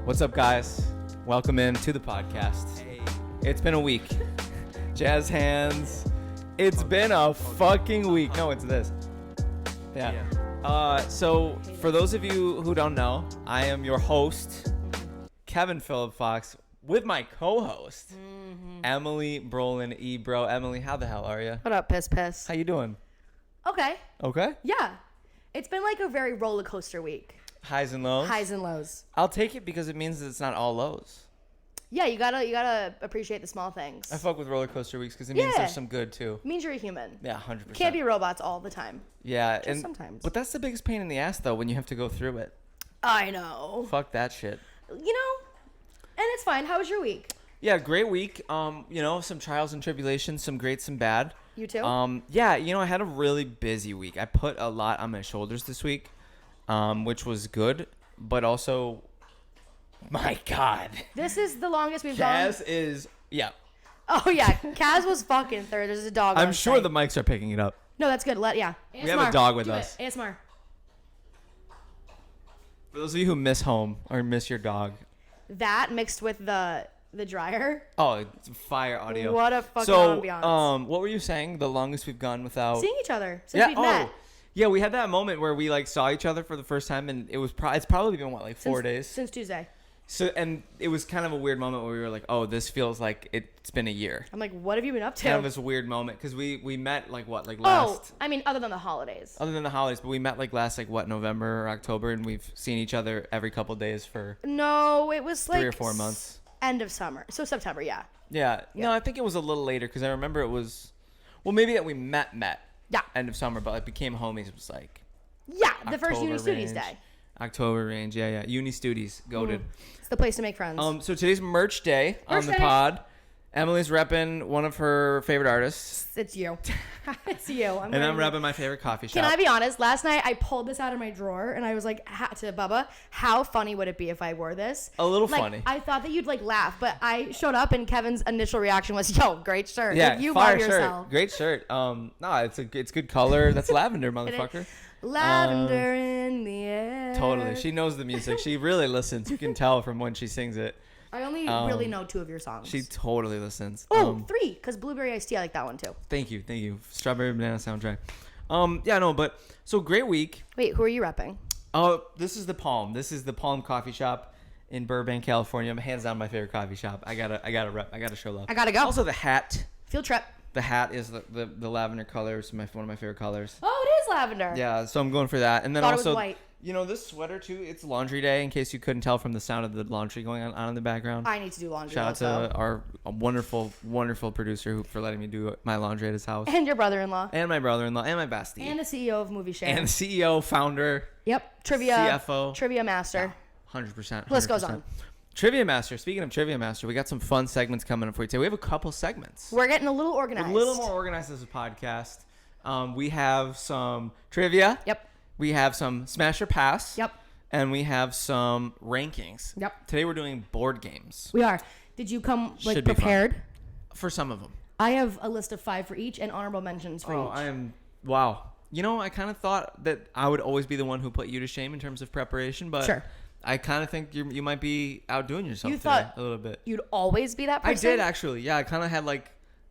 What's up, guys? Welcome in to the podcast. Hey. It's been a week. Jazz hands. It's been a fucking week. No, it's this. Yeah. So for those of you who don't know, I am your host, Kevin Phillip Fox, with my co-host, Emily Brolin Ebro. Emily, how the hell are you? What up, piss? How you doing? Okay. Okay. Yeah. It's been like a very roller coaster week. Highs and lows? Highs and lows. I'll take it because it means that it's not all lows. Yeah, you gotta appreciate the small things. I fuck with roller coaster weeks because it means there's some good too. It means you're a human. Yeah, 100%. Can't be robots all the time. Yeah, Just and sometimes. But that's the biggest pain in the ass though when you have to go through it. I know. Fuck that shit. You know, and it's fine. How was your week? Yeah, great week. Some trials and tribulations, some great, some bad. You too? Yeah, I had a really busy week. I put a lot on my shoulders this week, which was good, but also, my God. This is the longest we've gone. Kaz is, yeah. Oh, yeah. Kaz was fucking third. There's a dog on I'm sure site. the mics are picking it up. No, that's good. ASMR. We have a dog with us. ASMR. For those of you who miss home or miss your dog. That mixed with the dryer. Oh, it's fire audio. What a fucking ambiance. So, what were you saying? The longest we've gone without Seeing each other since we've met. Yeah, we had that moment where we saw each other for the first time, and it was it's probably been 4 days since Tuesday. So, and it was kind of a weird moment where we were like, oh, this feels like it's been a year. I'm like, what have you been up to? Kind of this weird moment because we met last. Oh, I mean, other than the holidays. Other than the holidays, but we met last November or October, and we've seen each other every couple days for. No, it was 3 or 4 months. End of summer, so September, yeah. Yeah. No, I think it was a little later because I remember it was, maybe that we met. Yeah. End of summer, but became homies. It was like. Yeah, the October first Uni range. Studies day. October range, yeah. Uni Studies, goated. It's the place to make friends. So today's merch day on the day. pod. Emily's repping one of her favorite artists. It's you. It's you. And I'm repping my favorite coffee shop. Can I be honest? Last night I pulled this out of my drawer and I was like to Bubba, how funny would it be if I wore this? A little funny. I thought that you'd laugh, but I showed up and Kevin's initial reaction was, "Yo, great shirt." Yeah, you fire bought shirt. yourself. Great shirt. It's good color. That's lavender, motherfucker. Lavender in the air. Totally. She knows the music. She really listens. You can tell from when she sings it. I only really know 2 of your songs. She totally listens. Oh, 3, because Blueberry Iced Tea, I like that one too. Thank you. Strawberry Banana soundtrack. So great week. Wait, who are you repping? Oh, this is the Palm. This is the Palm Coffee Shop in Burbank, California. Hands down my favorite coffee shop. I gotta rep. I gotta show love. I gotta go. Also, the hat. Field trip. The hat is the lavender color. It's one of my favorite colors. Oh, it is lavender. Yeah, so I'm going for that. And then Thought also, it was white. This sweater too. It's laundry day. In case you couldn't tell from the sound of the laundry going on in the background. I need to do laundry. Shout also. out to our wonderful, wonderful producer for letting me do my laundry at his house. And your brother-in-law. And my brother-in-law. And my bestie. And the CEO of Movie Share. And the CEO, founder. Yep. Trivia. CFO. Trivia master. 100%. List goes on. Trivia Master. Speaking of Trivia Master, we got some fun segments coming up for you today. We have a couple segments. We're getting a little organized. A little more organized as a podcast. We have some trivia. Yep. We have some Smash or Pass. Yep. And we have some rankings. Yep. Today we're doing board games. We are. Did you come Should be prepared? fun. For some of them. I have a list of 5 for each and honorable mentions for each. Wow. I kind of thought that I would always be the one who put you to shame in terms of preparation, but sure. I kind of think you might be outdoing yourself You today thought a little bit. You'd always be that person? I did actually. Yeah, I kind of had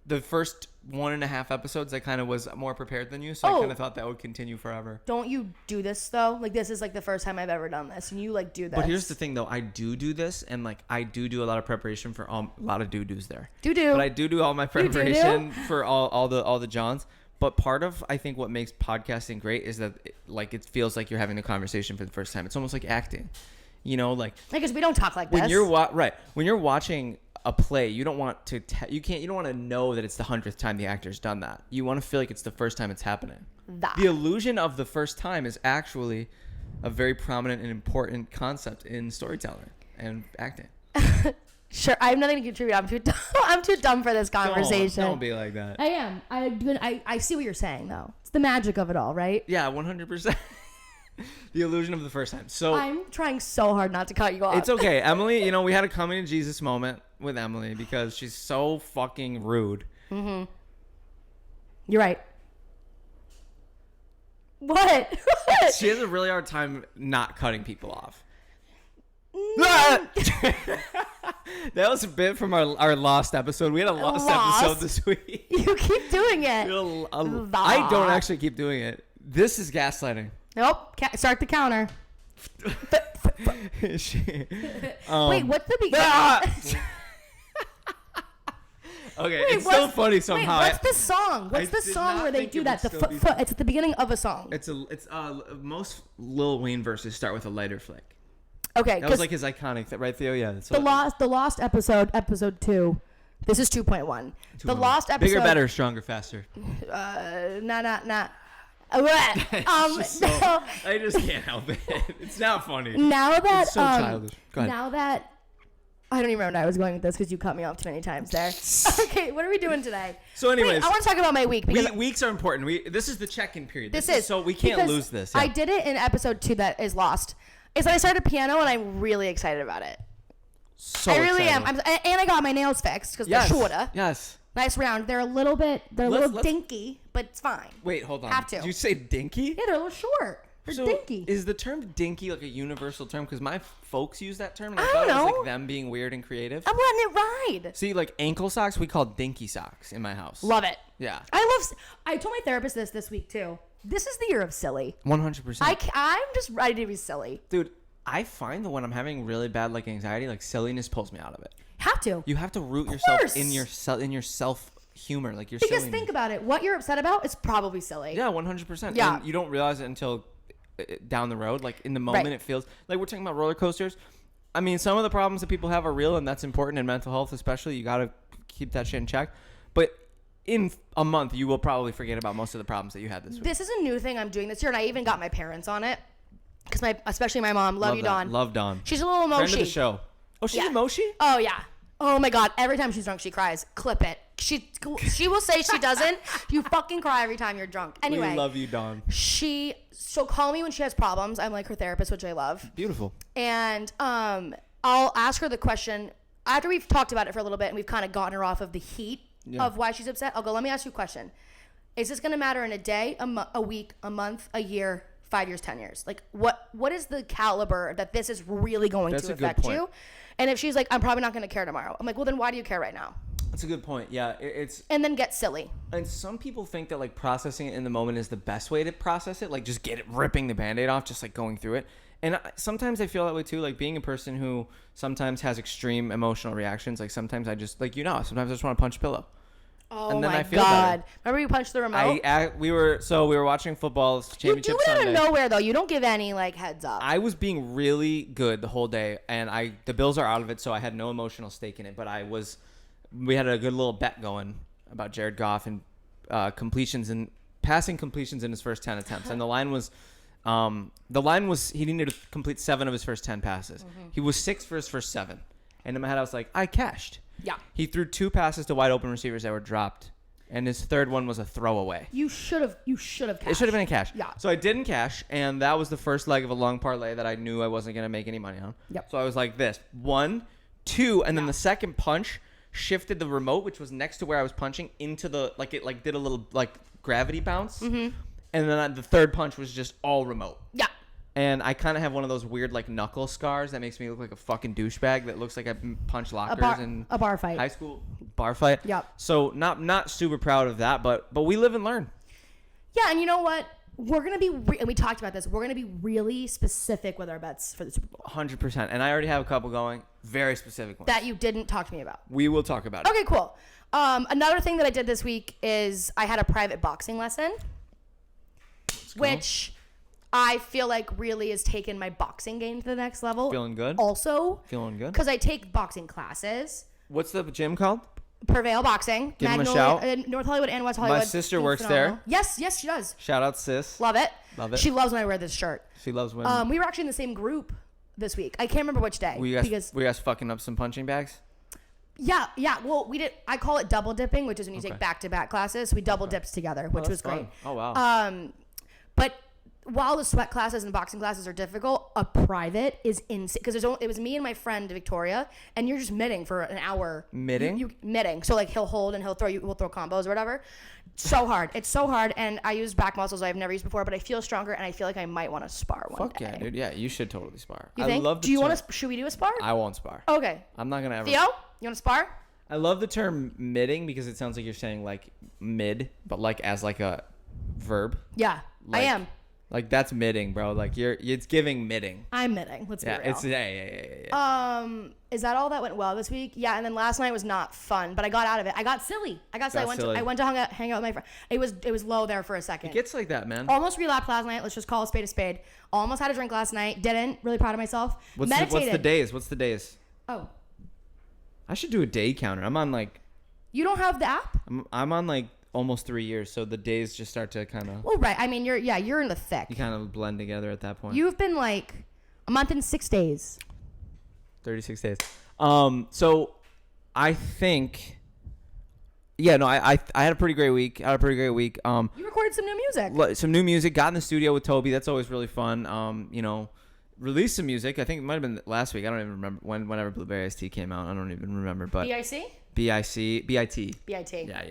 the first 1.5 episodes, I kind of was more prepared than you, so I kind of thought that would continue forever. Don't you do this though? This is the first time I've ever done this, and you do this. But here's the thing though, I do this, and I do a lot of preparation for a lot of doo-doos there. Do. But I do all my preparation for all the Johns. But part of, I think, what makes podcasting great is that it feels like you're having a conversation for the first time. It's almost like acting. Because we don't talk like this. When you're watching a play, you don't want to you don't want to know that it's the 100th time the actor's done that. You want to feel like it's the first time it's happening. The illusion of the first time is actually a very prominent and important concept in storytelling and acting. Sure, I have nothing to contribute. I'm too dumb for this conversation. Don't be like that. I am. I see what you're saying though. It's the magic of it all, right? Yeah, 100%. The illusion of the first time. So I'm trying so hard not to cut you off. It's okay. Emily, we had a coming to Jesus moment with Emily because she's so fucking rude. Mm-hmm. You're right. What? She has a really hard time not cutting people off. That was a bit from our lost episode. We had a lost episode this week. You keep doing it. I don't actually keep doing it. This is gaslighting. Nope. Start the counter. Wait, what's the beginning? Okay, it's so funny somehow. Wait, what's the song? What's the song where they do that? It's at the beginning of a song. It's most Lil Wayne verses start with a lighter flick. Okay, that was like his iconic, right, Theo? Yeah. The lost episode, episode 2. This is 2.1. The lost episode. Bigger, better, stronger, faster. Nah. So, I just can't help it. It's not funny. Now that it's so childish. Go ahead. Now that I don't even remember where I was going with this because you cut me off too many times there. Okay, what are we doing today? So anyways, I want to talk about my week. Weeks are important. This is the check-in period. This is so we can't lose this. Yeah. I did it in episode 2 that is lost. Is that I started piano and I'm really excited about it. So I really excited. am. And I got my nails fixed because they're shorter. Yes. Nice round. They're a little dinky, but it's fine. Wait, hold on. Have to. Did you say dinky? Yeah, they're a little short. They're dinky. Is the term dinky like a universal term? Because my folks use that term, and I thought it was like them being weird and creative. I'm letting it ride. See, like ankle socks, we call dinky socks in my house. Love it. Yeah. I told my therapist this week too. This is the year of silly. 100%. I'm just ready to be silly. Dude, I find that when I'm having really bad like anxiety, like silliness pulls me out of it. Have to. You have to root yourself in your self humor, like your silliness. Because think about it. What you're upset about is probably silly. Yeah, 100%. Yeah. And you don't realize it until down the road. Like in the moment, It feels like we're talking about roller coasters. I mean, some of the problems that people have are real, and that's important in mental health, especially. You got to keep that shit in check. But in a month, you will probably forget about most of the problems that you had this week. This is a new thing I'm doing this year, and I even got my parents on it. Because especially my mom, love you, Dawn. Love Dawn. She's a little emoji. Friend of the show. Oh, she's emoji? Oh, yeah. Oh, my God. Every time she's drunk, she cries. Clip it. She will say she doesn't. You fucking cry every time you're drunk. Anyway. We love you, Dawn. So call me when she has problems. I'm like her therapist, which I love. Beautiful. And I'll ask her the question. After we've talked about it for a little bit and we've kind of gotten her off of the heat of why she's upset, I'll go, let me ask you a question. Is this going to matter in a day, a week, a month, a year, 5 years, 10 years? Like, what is the caliber that this is really going to affect you? And if she's like, I'm probably not going to care tomorrow. I'm like, well, then why do you care right now? That's a good point. Yeah, and then get silly. And some people think that like processing it in the moment is the best way to process it. Like just ripping the Band-Aid off, just like going through it. And sometimes I feel that way too. Like being a person who sometimes has extreme emotional reactions. Like sometimes I just sometimes I just want to punch a pillow. Oh and then my God! Remember you punched the remote? We were watching football championship You do it Sunday. out of nowhere though. You don't give any like heads up. I was being really good the whole day, and the Bills are out of it, so I had no emotional stake in it. But we had a good little bet going about Jared Goff and passing completions in his first 10 attempts, and the line was he needed to complete 7 of his first 10 passes. Mm-hmm. He was 6 for his first 7, and in my head I was like, I cashed. Yeah. He threw 2 passes to wide open receivers that were dropped, and his third one was a throwaway. You should have cashed. It should have been a cash. Yeah. So I didn't cash, and that was the first leg of a long parlay that I knew I wasn't going to make any money on. Yep. So I was like this, 1, 2, and then the second punch shifted the remote, which was next to where I was punching, into the it did a little gravity bounce. Mm-hmm. And then the third punch was just all remote. Yeah. And I kind of have one of those weird knuckle scars that makes me look like a fucking douchebag that looks like I punched lockers in a bar fight. High school bar fight. Yep. So not super proud of that, but we live and learn. Yeah, and you know what? We're going to be, and we talked about this, we're going to be really specific with our bets for the Super Bowl. 100%. And I already have a couple going. Very specific ones. That you didn't talk to me about. We will talk about it. Okay, cool. Another thing that I did this week is I had a private boxing lesson, which I feel like really has taken my boxing game to the next level. Feeling good? Also. Feeling good? Because I take boxing classes. What's the gym called? Prevail Boxing. Give them a shout. North Hollywood and West Hollywood. My sister works there. Yes, she does. Shout out, sis. Love it. Love it. She loves when I wear this shirt. She loves when. We were actually in the same group this week. I can't remember which day. Were you guys fucking up some punching bags? Yeah. Well, we did. I call it double dipping, which is when you take back-to-back classes. We double dipped together, which was fun. great. Oh wow. But while the sweat classes and boxing classes are difficult, a private is insane because it was me and my friend Victoria, and you're just mitting for an hour. Mitting? Mitting. So like he'll hold and we'll throw combos or whatever. So hard. It's so hard, and I use back muscles I've never used before, but I feel stronger, and I feel like I might want to spar one day. Yeah, dude. Yeah, you should totally spar. You think? Do you want to? Should we do a spar? I won't spar. Okay. I'm not gonna ever. Theo, you want to spar? I love the term mitting because it sounds like you're saying like mid, but like as like a verb. Yeah, like, I am. Like that's mitting, bro. Like it's giving mitting. I'm mitting. Let's be real. Yeah. Is that all that went well this week? Yeah, and then last night was not fun, but I got out of it. I got silly. I went to hang out with my friend. It was low there for a second. It gets like that, man. Almost relapsed last night. Let's just call a spade a spade. Almost had a drink last night. Didn't. Really proud of myself. What's the days? Oh. I should do a day counter. I'm on like. You don't have the app? I'm on like almost 3 years, so the days just start to kind of. Well, right. I mean, you're in the thick. You kind of blend together at that point. You've been like a month and 6 days. 36 days. So I think. Yeah, no, I had a pretty great week. You recorded some new music. Some new music. Got in the studio with Toby. That's always really fun. Released some music. I think it might have been last week. I don't even remember whenever Blueberry Iced Tea came out. I don't even remember. But BIT. Yeah.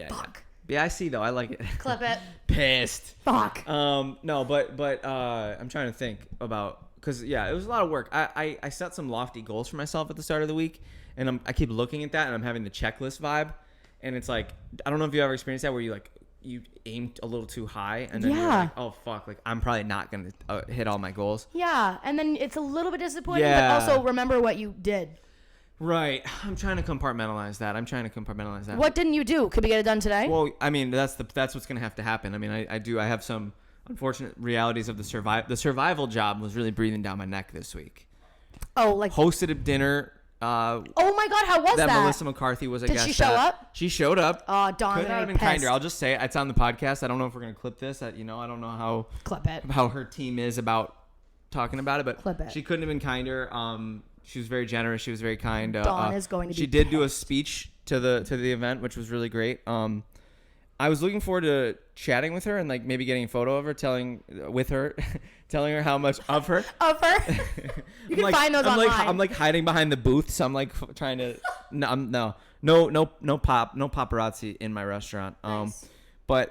Fuck. BIC though. I like it. Clip it. Pissed. Fuck. No, but I'm trying to think about because it was a lot of work. I set some lofty goals for myself at the start of the week, and I keep looking at that, and I'm having the checklist vibe, and it's like I don't know if you ever experienced that where you aimed a little too high and then you're like, oh fuck, like I'm probably not gonna hit all my goals. Yeah, and then it's a little bit disappointing, but also remember what you did. Right. I'm trying to compartmentalize that. What didn't you do? Could we get it done today? Well, I mean, that's what's gonna have to happen. I mean, I have some unfortunate realities of the survival job was really breathing down my neck this week. Oh, like hosted a dinner. Oh my God, how was that? Melissa McCarthy was a guest. Did she show up? She showed up. Oh, Dawn. Could not have been kinder. I'll just say it. It's on the podcast. I don't know if we're gonna clip this. I don't know how clip it. How her team is about talking about it, but clip it. She couldn't have been kinder. She was very generous. She was very kind. Dawn is going to be. She did do a speech to the event, which was really great. I was looking forward to chatting with her and like maybe getting a photo of her, telling her how much of her. You can find those online. I'm like hiding behind the booths. I'm like trying to. No paparazzi in my restaurant. Nice. But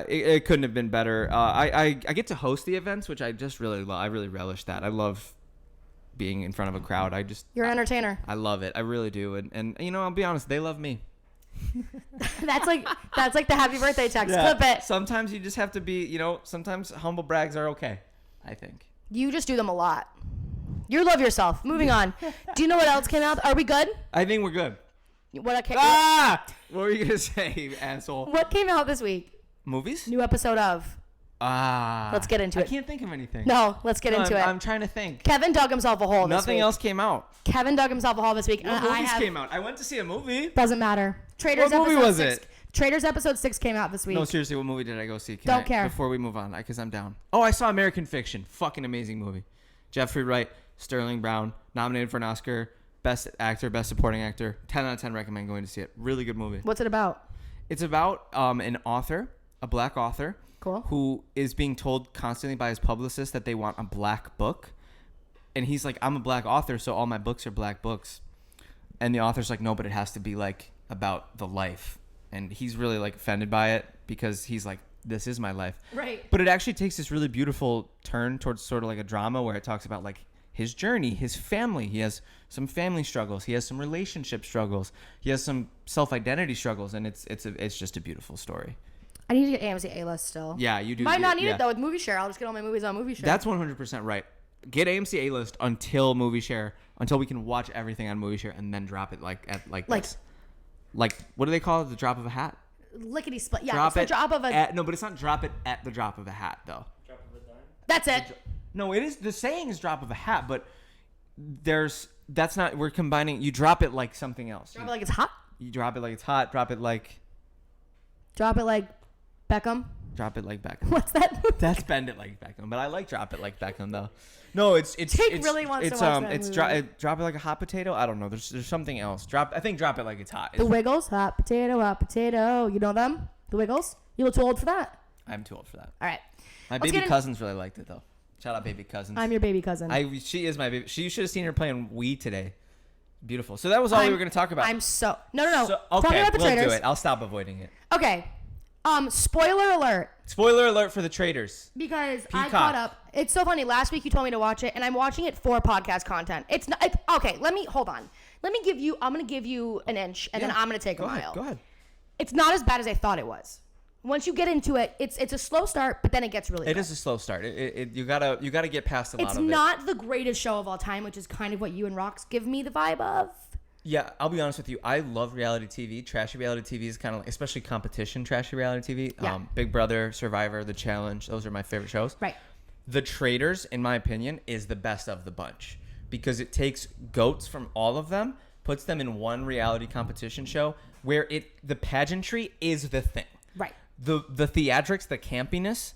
it couldn't have been better. I get to host the events, which I just really love. I really relish that. I love being in front of a crowd. You're an entertainer. I love it. I really do. And I'll be honest, they love me. that's like the happy birthday text. Yeah. Clip it. Sometimes you just have to be, sometimes humble brags are okay, I think. You just do them a lot. You love yourself. Moving on. Do you know what else came out? Are we good? I think we're good. What were you gonna say, asshole? What came out this week? Movies? New episode of. Let's get into it. I can't think of anything. No, let's get into it. I'm trying to think. Kevin dug himself a hole this week. Nothing else came out. Kevin dug himself a hole this week. What movies came out? I went to see a movie. Doesn't matter. Traitors what movie was it? Traitors episode 6 came out this week. No, seriously, what movie did I go see? Don't care. Before we move on, because I'm down. Oh, I saw American Fiction. Fucking amazing movie. Jeffrey Wright, Sterling Brown, nominated for an Oscar. Best actor, best supporting actor. 10 out of 10 recommend going to see it. Really good movie. What's it about? It's about an author, a black author. Cool. Who is being told constantly by his publicist that they want a black book. And he's like, I'm a black author, so all my books are black books. And the author's like, no, but it has to be like about the life. And he's really like offended by it because he's like, this is my life. Right. But it actually takes this really beautiful turn towards sort of like a drama where it talks about like his journey, his family. He has some family struggles. He has some relationship struggles. He has some self-identity struggles. And it's just a beautiful story. I need to get AMC A-List still. Yeah, you do. Might not need it though with Movie Share. I'll just get all my movies on Movie Share. That's 100% right. Get AMC A-List until Movie Share, until we can watch everything on Movie Share, and then drop it like this. Like what do they call it? The drop of a hat. Lickety split. Yeah, it's the drop of a. No, but it's not drop it at the drop of a hat though. Drop of a dime. That's it. No, it is. The saying is drop of a hat, but that's not. We're combining. You drop it like something else. Drop it like it's hot. You drop it like it's hot. Drop it like Beckham. Drop it like Beckham. What's that? That's bend it like Beckham, but I like drop it like Beckham though. No, Jake really wants to watch that movie. Drop it like a hot potato. I don't know. There's something else. I think drop it like it's hot. The Wiggles, hot potato, you know them? The Wiggles. You look too old for that. I'm too old for that. All right. My baby cousins really liked it though. Shout out baby cousins. I'm your baby cousin. She is my baby. You should have seen her playing Wii today. Beautiful. So that was all we were going to talk about. No. So, okay, about the we'll Traitors. do it. I'll stop avoiding it. Okay. Spoiler alert. Spoiler alert for the Traitors. Because Peacock. I caught up. It's so funny. Last week you told me to watch it, and I'm watching it for podcast content. It's not. Okay. Hold on. I'm going to give you an inch, and then I'm going to take a mile. Go ahead. It's not as bad as I thought it was. Once you get into it, it's a slow start, but then it gets really good. It is a slow start. You gotta get past a lot of it. It's not the greatest show of all time, which is kind of what you and Rox give me the vibe of. Yeah, I'll be honest with you. I love reality TV. Trashy reality TV is kind of like, especially competition trashy reality TV. Yeah. Big Brother, Survivor, The Challenge. Those are my favorite shows. Right. The Traitors, in my opinion, is the best of the bunch because it takes goats from all of them, puts them in one reality competition show where the pageantry is the thing. Right. The theatrics, the campiness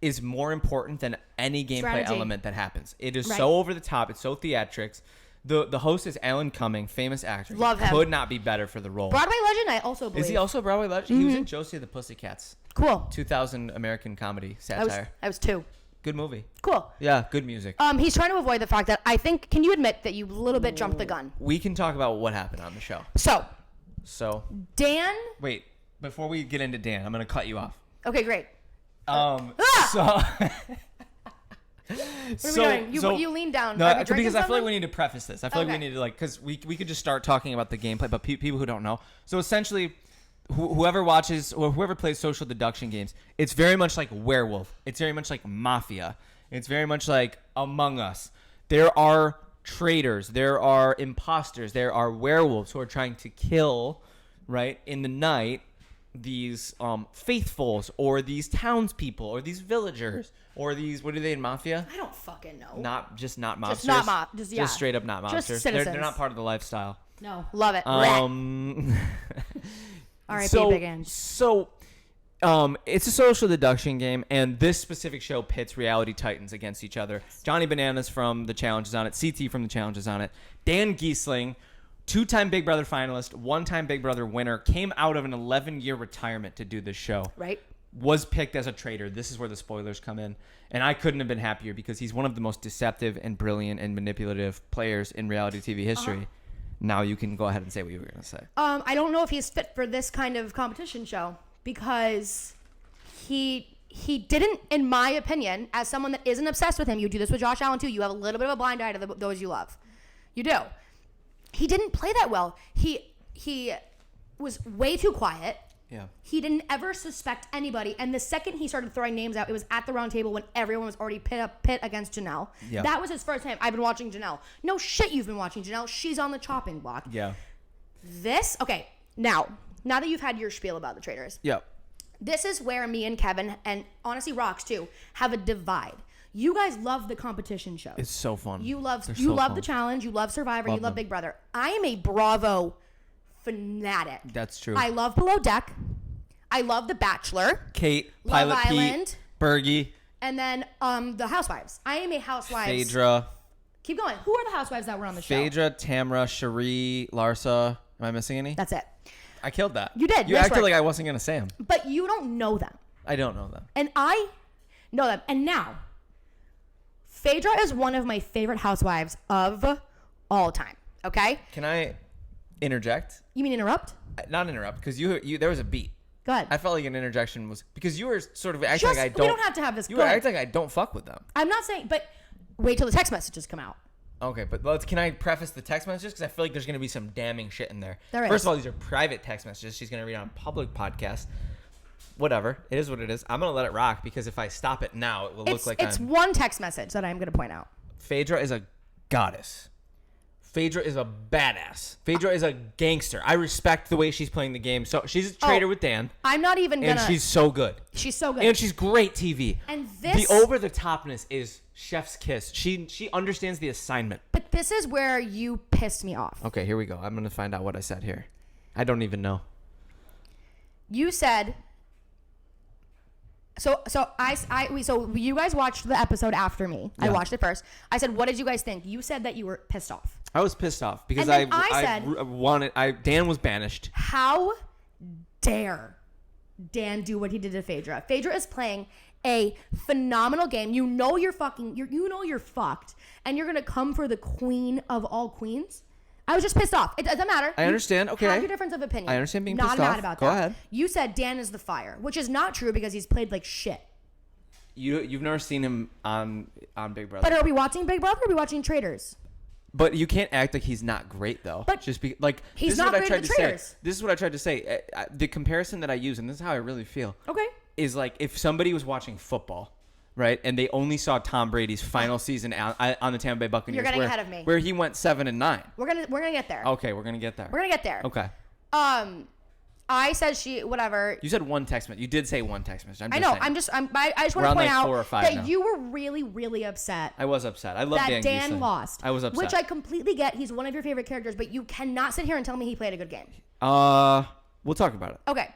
is more important than any gameplay element that happens. It is so over the top. It's so theatrics. The host is Alan Cumming, famous actor. Love him. Could not be better for the role. Broadway legend, I also believe. Is he also a Broadway legend? Mm-hmm. He was in Josie and the Pussycats. Cool. 2000 American comedy satire. I was 2. Good movie. Cool. Yeah, good music. He's trying to avoid the fact that I think, can you admit that you a little bit jumped the gun? We can talk about what happened on the show. So. Dan. Wait, before we get into Dan, I'm going to cut you off. Okay, great. So. What are we doing? You lean down. No, because I feel like we need to preface this. I feel like we need to because we could just start talking about the gameplay, but people who don't know. So essentially, whoever watches or whoever plays social deduction games, it's very much like Werewolf. It's very much like Mafia. It's very much like Among Us. There are traitors. There are imposters. There are werewolves who are trying to kill, right, in the night, these faithfuls or these townspeople or these villagers or these, what are they in Mafia? I don't fucking know. Not monsters. Just straight up not monsters. Just citizens. They're not part of the lifestyle. No, love it. R.I.P. Big Ange. So, it's a social deduction game, and this specific show pits reality titans against each other. Johnny Bananas from The Challenge is on it. CT from The Challenge is on it. Dan Giesling, 2-time Big Brother finalist, 1-time Big Brother winner, came out of an 11-year retirement to do this show. Right. Was picked as a traitor. This is where the spoilers come in. And I couldn't have been happier because he's one of the most deceptive and brilliant and manipulative players in reality TV history. Now you can go ahead and say what you were going to say. I don't know if he's fit for this kind of competition show because he didn't, in my opinion, as someone that isn't obsessed with him, you do this with Josh Allen too, you have a little bit of a blind eye to those you love. You do. He didn't play that well. He was way too quiet. Yeah. He didn't ever suspect anybody. And the second he started throwing names out, it was at the round table when everyone was already pit against Janelle. Yeah. That was his first time. I've been watching Janelle. No shit, you've been watching Janelle. She's on the chopping block. Yeah. Now that you've had your spiel about the Traitors. Yeah. This is where me and Kevin, and honestly Rox too, have a divide. You guys love the competition shows. It's so fun. You love The Challenge. You love Survivor. You love Big Brother. I am a Bravo fanatic. That's true. I love Below Deck. I love The Bachelor. Kate, Love Pilot Island, Pete, Bergie. And then The Housewives. I am a Housewives. Phaedra. Keep going. Who are the Housewives that were on the show? Phaedra, Tamra, Cherie, Larsa. Am I missing any? That's it. I killed that. You did. You Nice acted work. like I wasn't going to say them. But you don't know them. I don't know them. And I know them. And now, Phaedra is one of my favorite housewives of all time. Okay? Can I interject? You mean interrupt? Not interrupt, because you there was a beat. Go ahead. I felt like an interjection was because you were sort of acting like I don't. We don't have to have this. You were acting like I don't fuck with them. I'm not saying, but wait till the text messages come out. Okay, but can I preface the text messages? Because I feel like there's going to be some damning shit in there. There is. First of all, these are private text messages. She's going to read on a public podcast. Whatever. It is what it is. I'm going to let it rock because if I stop it now, it will look like it's one text message that I'm going to point out. Phaedra is a goddess. Phaedra is a badass. Phaedra is a gangster. I respect the way she's playing the game. So she's a traitor with Dan. I'm not even going to. And she's so good. She's so good. And she's great TV. And this. The over-the-topness is chef's kiss. She understands the assignment. But this is where you pissed me off. Okay, here we go. I'm going to find out what I said here. I don't even know. You said... So you guys watched the episode after me. Yeah. I watched it first. I said, what did you guys think? You said that you were pissed off. I was pissed off because I said, Dan was banished. How dare Dan do what he did to Phaedra. Phaedra is playing a phenomenal game. You know you're fucked, and you're gonna come for the queen of all queens. I was just pissed off. It doesn't matter. I understand. Okay. Have your difference of opinion. I understand being pissed off. Not mad about that. Go ahead. You said Dan is the fire, which is not true because he's played like shit. You've never seen him on Big Brother. But are we watching Big Brother or are we watching Traitors? But you can't act like he's not great, though. But just be like he's not great at the Traitors. This is what I tried to say. The comparison that I use, and this is how I really feel. Okay. Is like if somebody was watching football, right, and they only saw Tom Brady's final season on the Tampa Bay Buccaneers. You're getting ahead of me. Where he went 7-9. We're gonna get there. Okay, we're gonna get there. We're gonna get there. Okay. I said whatever. You said one text message. You did say one text message. I know. Saying. I just want to point like out 4 or 5 that now. you were really, really upset. I was upset. I love that Dan Giesling. lost. I was upset. Which I completely get. He's one of your favorite characters, but you cannot sit here and tell me he played a good game. We'll talk about it. Okay.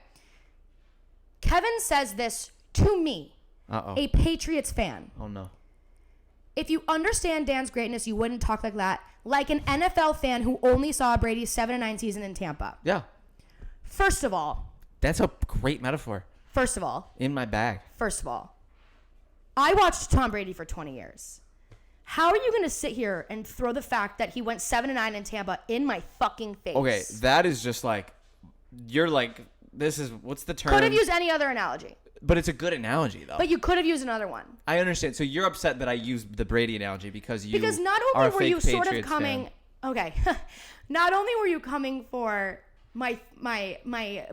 Kevin says this to me, a Patriots fan. Oh no. If you understand Dan's greatness, you wouldn't talk like that. Like an NFL fan who only saw Brady's 7-9 season in Tampa. Yeah. First of all. That's a great metaphor. First of all. In my bag. First of all. I watched Tom Brady for 20 years. How are you going to sit here and throw the fact that he went 7-9 in Tampa in my fucking face? Okay, that is just like, you're like, this is, what's the term? Could have used any other analogy. But it's a good analogy, though. But you could have used another one. I understand. So you're upset that I used the Brady analogy because you Because not only were you sort of coming... Fan. Okay. Not only were you coming for my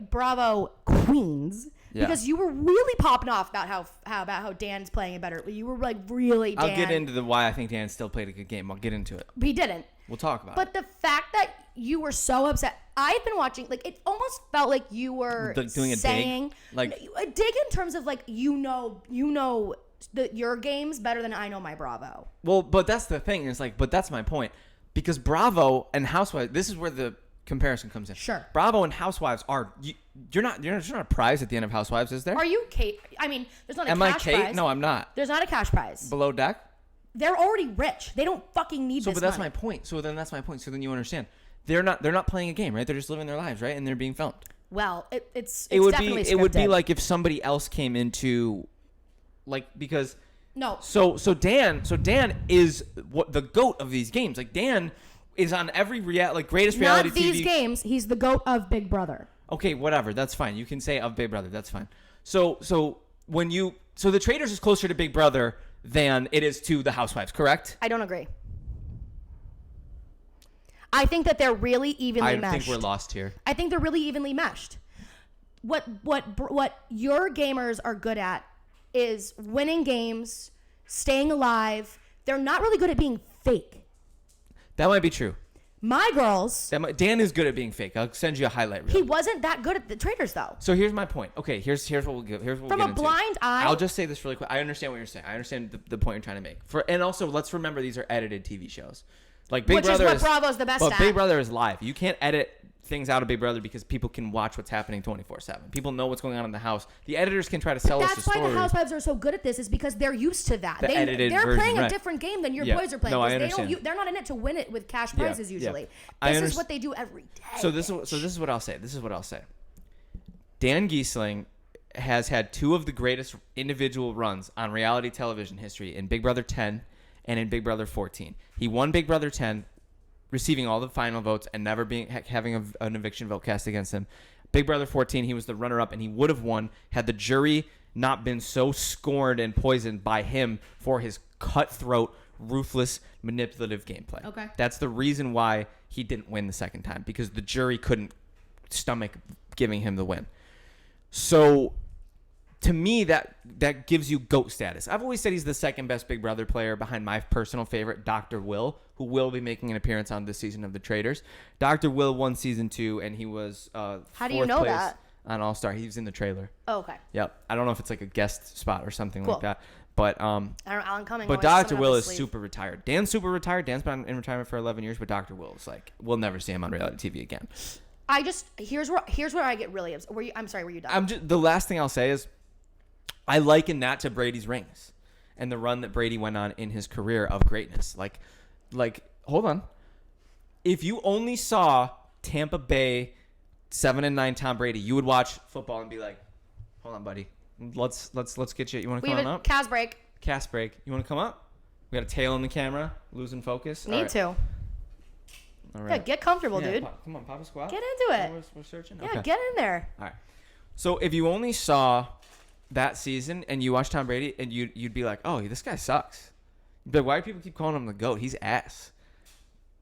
Bravo queens... Yeah. Because you were really popping off about how Dan's playing it better. You were like really Dan. I'll get into why I think Dan still played a good game. I'll get into it. He didn't. We'll talk about it. But the fact that you were so upset, I've been watching, like it almost felt like you were doing saying, a dig? Like a dig in terms of like you know your games better than I know my Bravo. Well, but that's the thing. Is like, but that's my point. Because Bravo and Housewives, this is where the comparison comes in. Sure. Bravo and Housewives are you're not a prize at the end of Housewives, is there? Are you Kate? I mean, there's not a cash prize. Am I Kate? No, I'm not. There's not a cash prize. Below deck? They're already rich. They don't fucking need this but that's money. my point. So then that's my point. So then you understand. They're not playing a game, right? They're just living their lives, right? And they're being filmed. Well, it's definitely scripted. It would be like if somebody else came into like because no. So Dan is what the GOAT of these games. Like Dan is on every greatest reality TV. Not these games. He's the GOAT of Big Brother. Okay, whatever. That's fine. You can say of Big Brother. That's fine. So the Traitors is closer to Big Brother than it is to the Housewives, correct? I don't agree. I think that they're really evenly meshed. I think we're lost here. I think they're really evenly meshed. What your gamers are good at is winning games, staying alive. They're not really good at being fake. That might be true. My girls... Dan is good at being fake. I'll send you a highlight reel. He wasn't that good at the Traitors, though. So here's my point. Okay, here's what we'll get. Here's what we'll get into. From a blind eye... I'll just say this really quick. I understand what you're saying. I understand the point you're trying to make. And also, let's remember these are edited TV shows. Like Big Brother is what Bravo's the best at. But Big Brother is live. You can't edit things out of Big Brother because people can watch what's happening 24/7. People know what's going on in the house. The editors can try to sell us the story. That's why the Housewives are so good at this is because they're used to that. They're playing a different game than your boys are playing. No, I understand. They're not in it to win it with cash prizes usually. Yeah. This is what they do every day. So this is what I'll say. Dan Giesling has had two of the greatest individual runs on reality television history in Big Brother 10 and in Big Brother 14. He won Big Brother 10, receiving all the final votes and never having an eviction vote cast against him. Big Brother 14, he was the runner-up, and he would have won had the jury not been so scorned and poisoned by him for his cutthroat, ruthless, manipulative gameplay. Okay. That's the reason why he didn't win the second time, because the jury couldn't stomach giving him the win. So to me, that gives you GOAT status. I've always said he's the second best Big Brother player behind my personal favorite, Dr. Will, who will be making an appearance on this season of The Traitors. Dr. Will won season 2, and he was How do you know that? On All Star. He was in the trailer. Oh, okay. Yep. I don't know if it's like a guest spot or something cool. like that. But I don't know, Alan Cumming. But Dr. Will is super retired. Dan's super retired. Dan's been in retirement for 11 years, but Dr. Will is like, we'll never see him on reality TV again. Here's where I get really upset. I'm sorry, were you done? The last thing I'll say is I liken that to Brady's rings and the run that Brady went on in his career of greatness. Like, hold on. If you only saw Tampa Bay 7-9 Tom Brady, you would watch football and be like, Hold on, buddy. Let's get you. You want to come on up? Cast break. Cast break. You want to come up? We got a tail in the camera. Losing focus. Need to. All right. Yeah, get comfortable, dude. Come on, pop a squat. Get into it. We're searching. Yeah, okay. get in there. All right. So if you only saw that season and you watch Tom Brady and you'd be like, oh, this guy sucks. You'd be like, why do people keep calling him the GOAT? He's ass.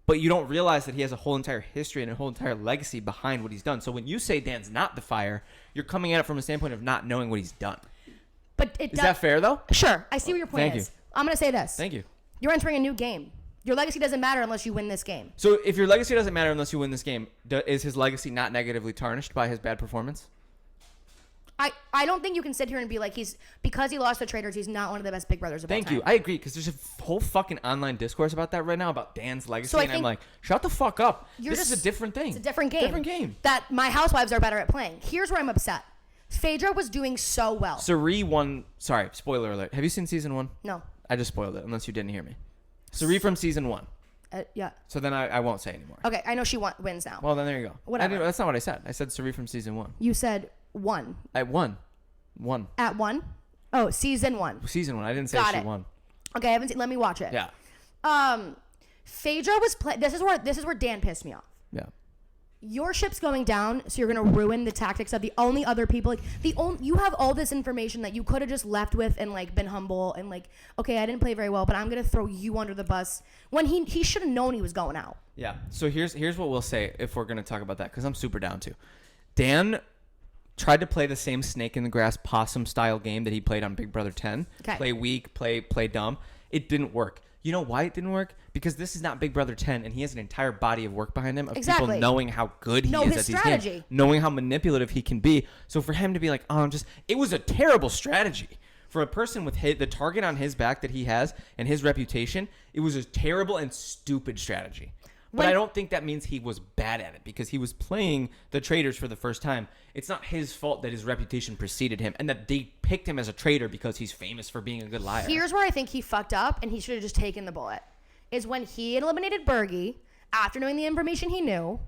But you don't realize that he has a whole entire history and a whole entire legacy behind what he's done. So when you say Dan's not the fire, you're coming at it from a standpoint of not knowing what he's done. But is that fair, though? Sure. I see what your point is. I'm going to say this. Thank you. You're entering a new game. Your legacy doesn't matter unless you win this game. So if your legacy doesn't matter unless you win this game, is his legacy not negatively tarnished by his bad performance? I don't think you can sit here and be like, because he lost the Traitors, he's not one of the best Big Brothers of all time. Thank you. I agree, because there's a whole fucking online discourse about that right now, about Dan's legacy, and I'm like, shut the fuck up. This is a different thing. It's a different game. Different game. That my housewives are better at playing. Here's where I'm upset. Phaedra was doing so well. Cirie won. Sorry, spoiler alert. Have you seen season 1? No. I just spoiled it, unless you didn't hear me. Cirie from season 1. Yeah. So then I won't say anymore. Okay, I know she wins now. Well, then there you go. Whatever. That's not what I said. I said Cirie from season 1. You said 1. I won. At 1? Oh, season 1. Season 1. I didn't say she won. Okay, I haven't seen. Let me watch it. Yeah. Phaedra was playing. This is where Dan pissed me off. Yeah. Your ship's going down, so you're gonna ruin the tactics of the only other people. You have all this information that you could have just left with and like been humble and like, okay, I didn't play very well, but I'm gonna throw you under the bus when he should have known he was going out. Yeah. So here's what we'll say if we're gonna talk about that, because I'm super down to. Dan tried to play the same snake in the grass possum style game that he played on Big Brother 10. Okay. Play weak, play dumb. It didn't work. You know why it didn't work? Because this is not Big Brother 10, and he has an entire body of work behind him of people knowing how good he is at these games, knowing how manipulative he can be. So for him to be like, it was a terrible strategy. For a person with the target on his back that he has and his reputation, it was a terrible and stupid strategy. But I don't think that means he was bad at it, because he was playing the Traitors for the first time. It's not his fault that his reputation preceded him and that they picked him as a traitor because he's famous for being a good liar. Here's where I think he fucked up and he should have just taken the bullet. Is when he eliminated Bergie after knowing the information he knew,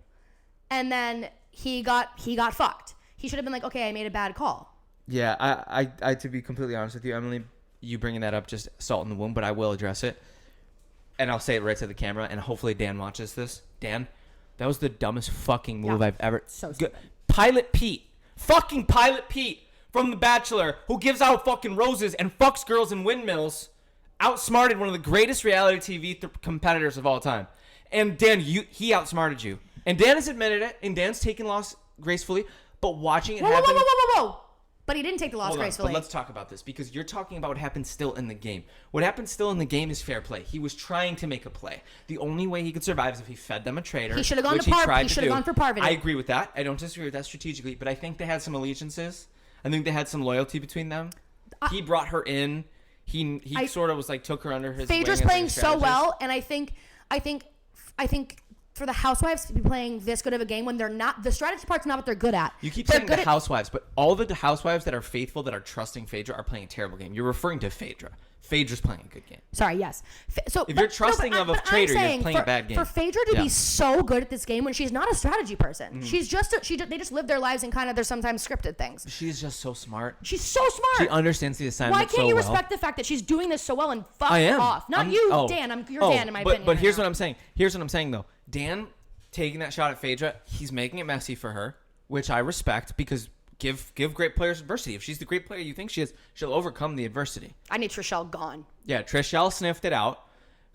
and then he got fucked. He should have been like, okay, I made a bad call. Yeah, I to be completely honest with you, Emily, you bringing that up just salt in the wound, but I will address it. And I'll say it right to the camera, and hopefully Dan watches this. Dan, that was the dumbest fucking move I've ever... So stupid. Pilot Pete. Fucking Pilot Pete from The Bachelor, who gives out fucking roses and fucks girls in windmills, outsmarted one of the greatest reality TV competitors of all time. And Dan, he outsmarted you. And Dan has admitted it, and Dan's taken loss gracefully, but watching it happen... Whoa. But he didn't take the loss gracefully. But let's talk about this, because you're talking about what happened still in the game. What happened still in the game is fair play. He was trying to make a play. The only way he could survive is if he fed them a traitor. He should have gone to Parvati. He should have gone for Parvati. I agree with that. I don't disagree with that strategically, but I think they had some allegiances. I think they had some loyalty between them. He brought her in. He sort of was like took her under his wing. Phaedra's playing so well, and I think for the housewives to be playing this good of a game when they're not, the strategy part's not what they're good at. You keep saying the housewives, but all the housewives that are faithful, that are trusting Phaedra, are playing a terrible game. You're referring to Phaedra. Phaedra's playing a good game. Sorry, yes. So if you're trusting of a traitor, you're playing a bad game. For Phaedra to be so good at this game when she's not a strategy person, she's just they just live their lives and kind of they're sometimes scripted things. She's just so smart. She's so smart. She understands the assignment so well. Why can't you respect the fact that she's doing this so well and fuck off? Not Dan. You're Dan in my opinion. But here's what I'm saying. Here's what I'm saying though. Dan taking that shot at Phaedra, he's making it messy for her, which I respect, because give great players adversity. If she's the great player you think she is, she'll overcome the adversity. I need Trishelle gone. Yeah, Trishelle sniffed it out.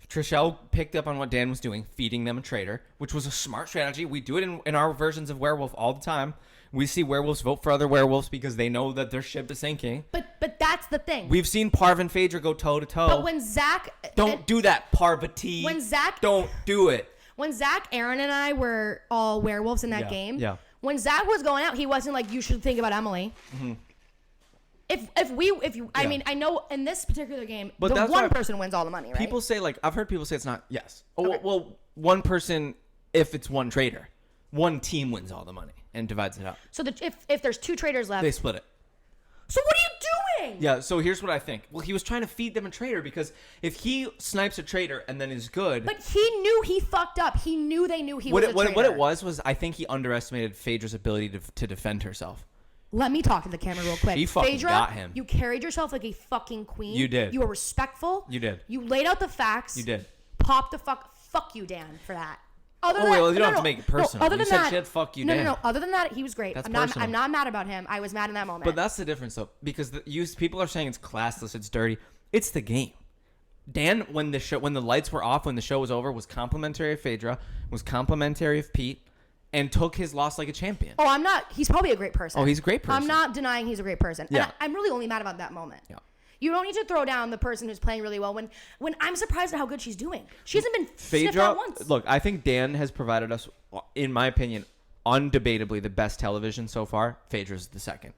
Trishelle picked up on what Dan was doing, feeding them a traitor, which was a smart strategy. We do it in our versions of Werewolf all the time. We see werewolves vote for other werewolves because they know that their ship is sinking. But that's the thing. We've seen Parv and Phaedra go toe-to-toe. But when Zach... Don't do that, Parvati. When Zach... Don't do it. When Zach, Aaron, and I were all werewolves in that game, when Zach was going out, he wasn't like, you should think about Emily. Mm-hmm. I mean, I know in this particular game, but the one person wins all the money, right? People say, like, I've heard people say it's not, yes. Okay. Well, one person, if it's one traitor, one team wins all the money and divides it up. So if there's two traitors left. They split it. So what are you doing? Yeah, so here's what I think. Well, he was trying to feed them a traitor, because if he snipes a traitor and then is good... But he knew he fucked up. He knew they knew he was a traitor. What it was I think he underestimated Phaedra's ability to defend herself. Let me talk to the camera real quick. She fucking Phaedra, got him. You carried yourself like a fucking queen. You did. You were respectful. You did. You laid out the facts. You did. Pop the fuck you, Dan, for that. Other You don't have to make it personal. Other you than said that, shit, fuck you, Dan. No. Other than that, he was great. That's I'm not mad about him. I was mad in that moment. But that's the difference, though, because people are saying it's classless, it's dirty. It's the game. Dan, when the lights were off, when the show was over, was complimentary of Phaedra, was complimentary of Pete, and took his loss like a champion. Oh, I'm not. He's probably a great person. Oh, he's a great person. I'm not denying he's a great person. Yeah. And I'm really only mad about that moment. Yeah. You don't need to throw down the person who's playing really well when I'm surprised at how good she's doing. She hasn't been sniffed out once. Look, I think Dan has provided us, in my opinion, undebatably the best television so far. Phaedra's the second.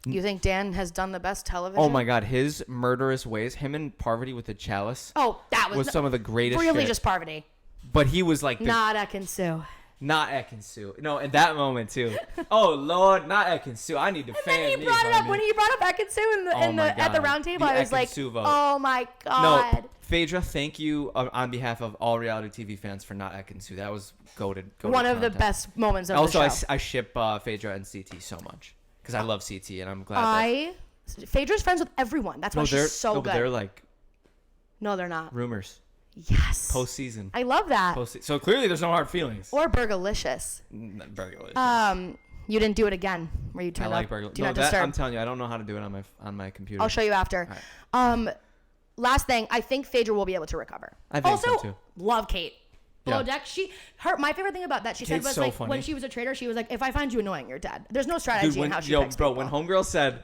You think Dan has done the best television? Oh my God, his murderous ways, him and Parvati with the chalice. Oh, that was some of the greatest really shit. just Parvati. But he was like not Ekin-Su. Not Ekin-Su. No, in that moment too. Oh Lord, not Ekin-Su. I need to fan. And then he brought it up when he brought up Ekin-Su at the round table. I was like, vote. oh my God. No, Phaedra, thank you on behalf of all reality TV fans for not Ekin-Su. That was goated. One of the best moments of also, the show. I ship Phaedra and CT so much because I love CT and I'm glad. Phaedra's friends with everyone. That's why she's so good. But they're like. No, they're not. Rumors. Yes. Postseason. I love that. So clearly there's no hard feelings. Or Burgalicious. Burgalicious. You didn't do it again where you turned I like Burgalicious. Do not disturb. I'm telling you, I don't know how to do it on my computer. I'll show you after. Right. Last thing, I think Phaedra will be able to recover. I think also, so too. Love Kate. Below deck, my favorite thing about that she Kate's said was so like funny. when she was a traitor, she was like, if I find you annoying, you're dead. There's no strategy in how she picks people. When Homegirl said,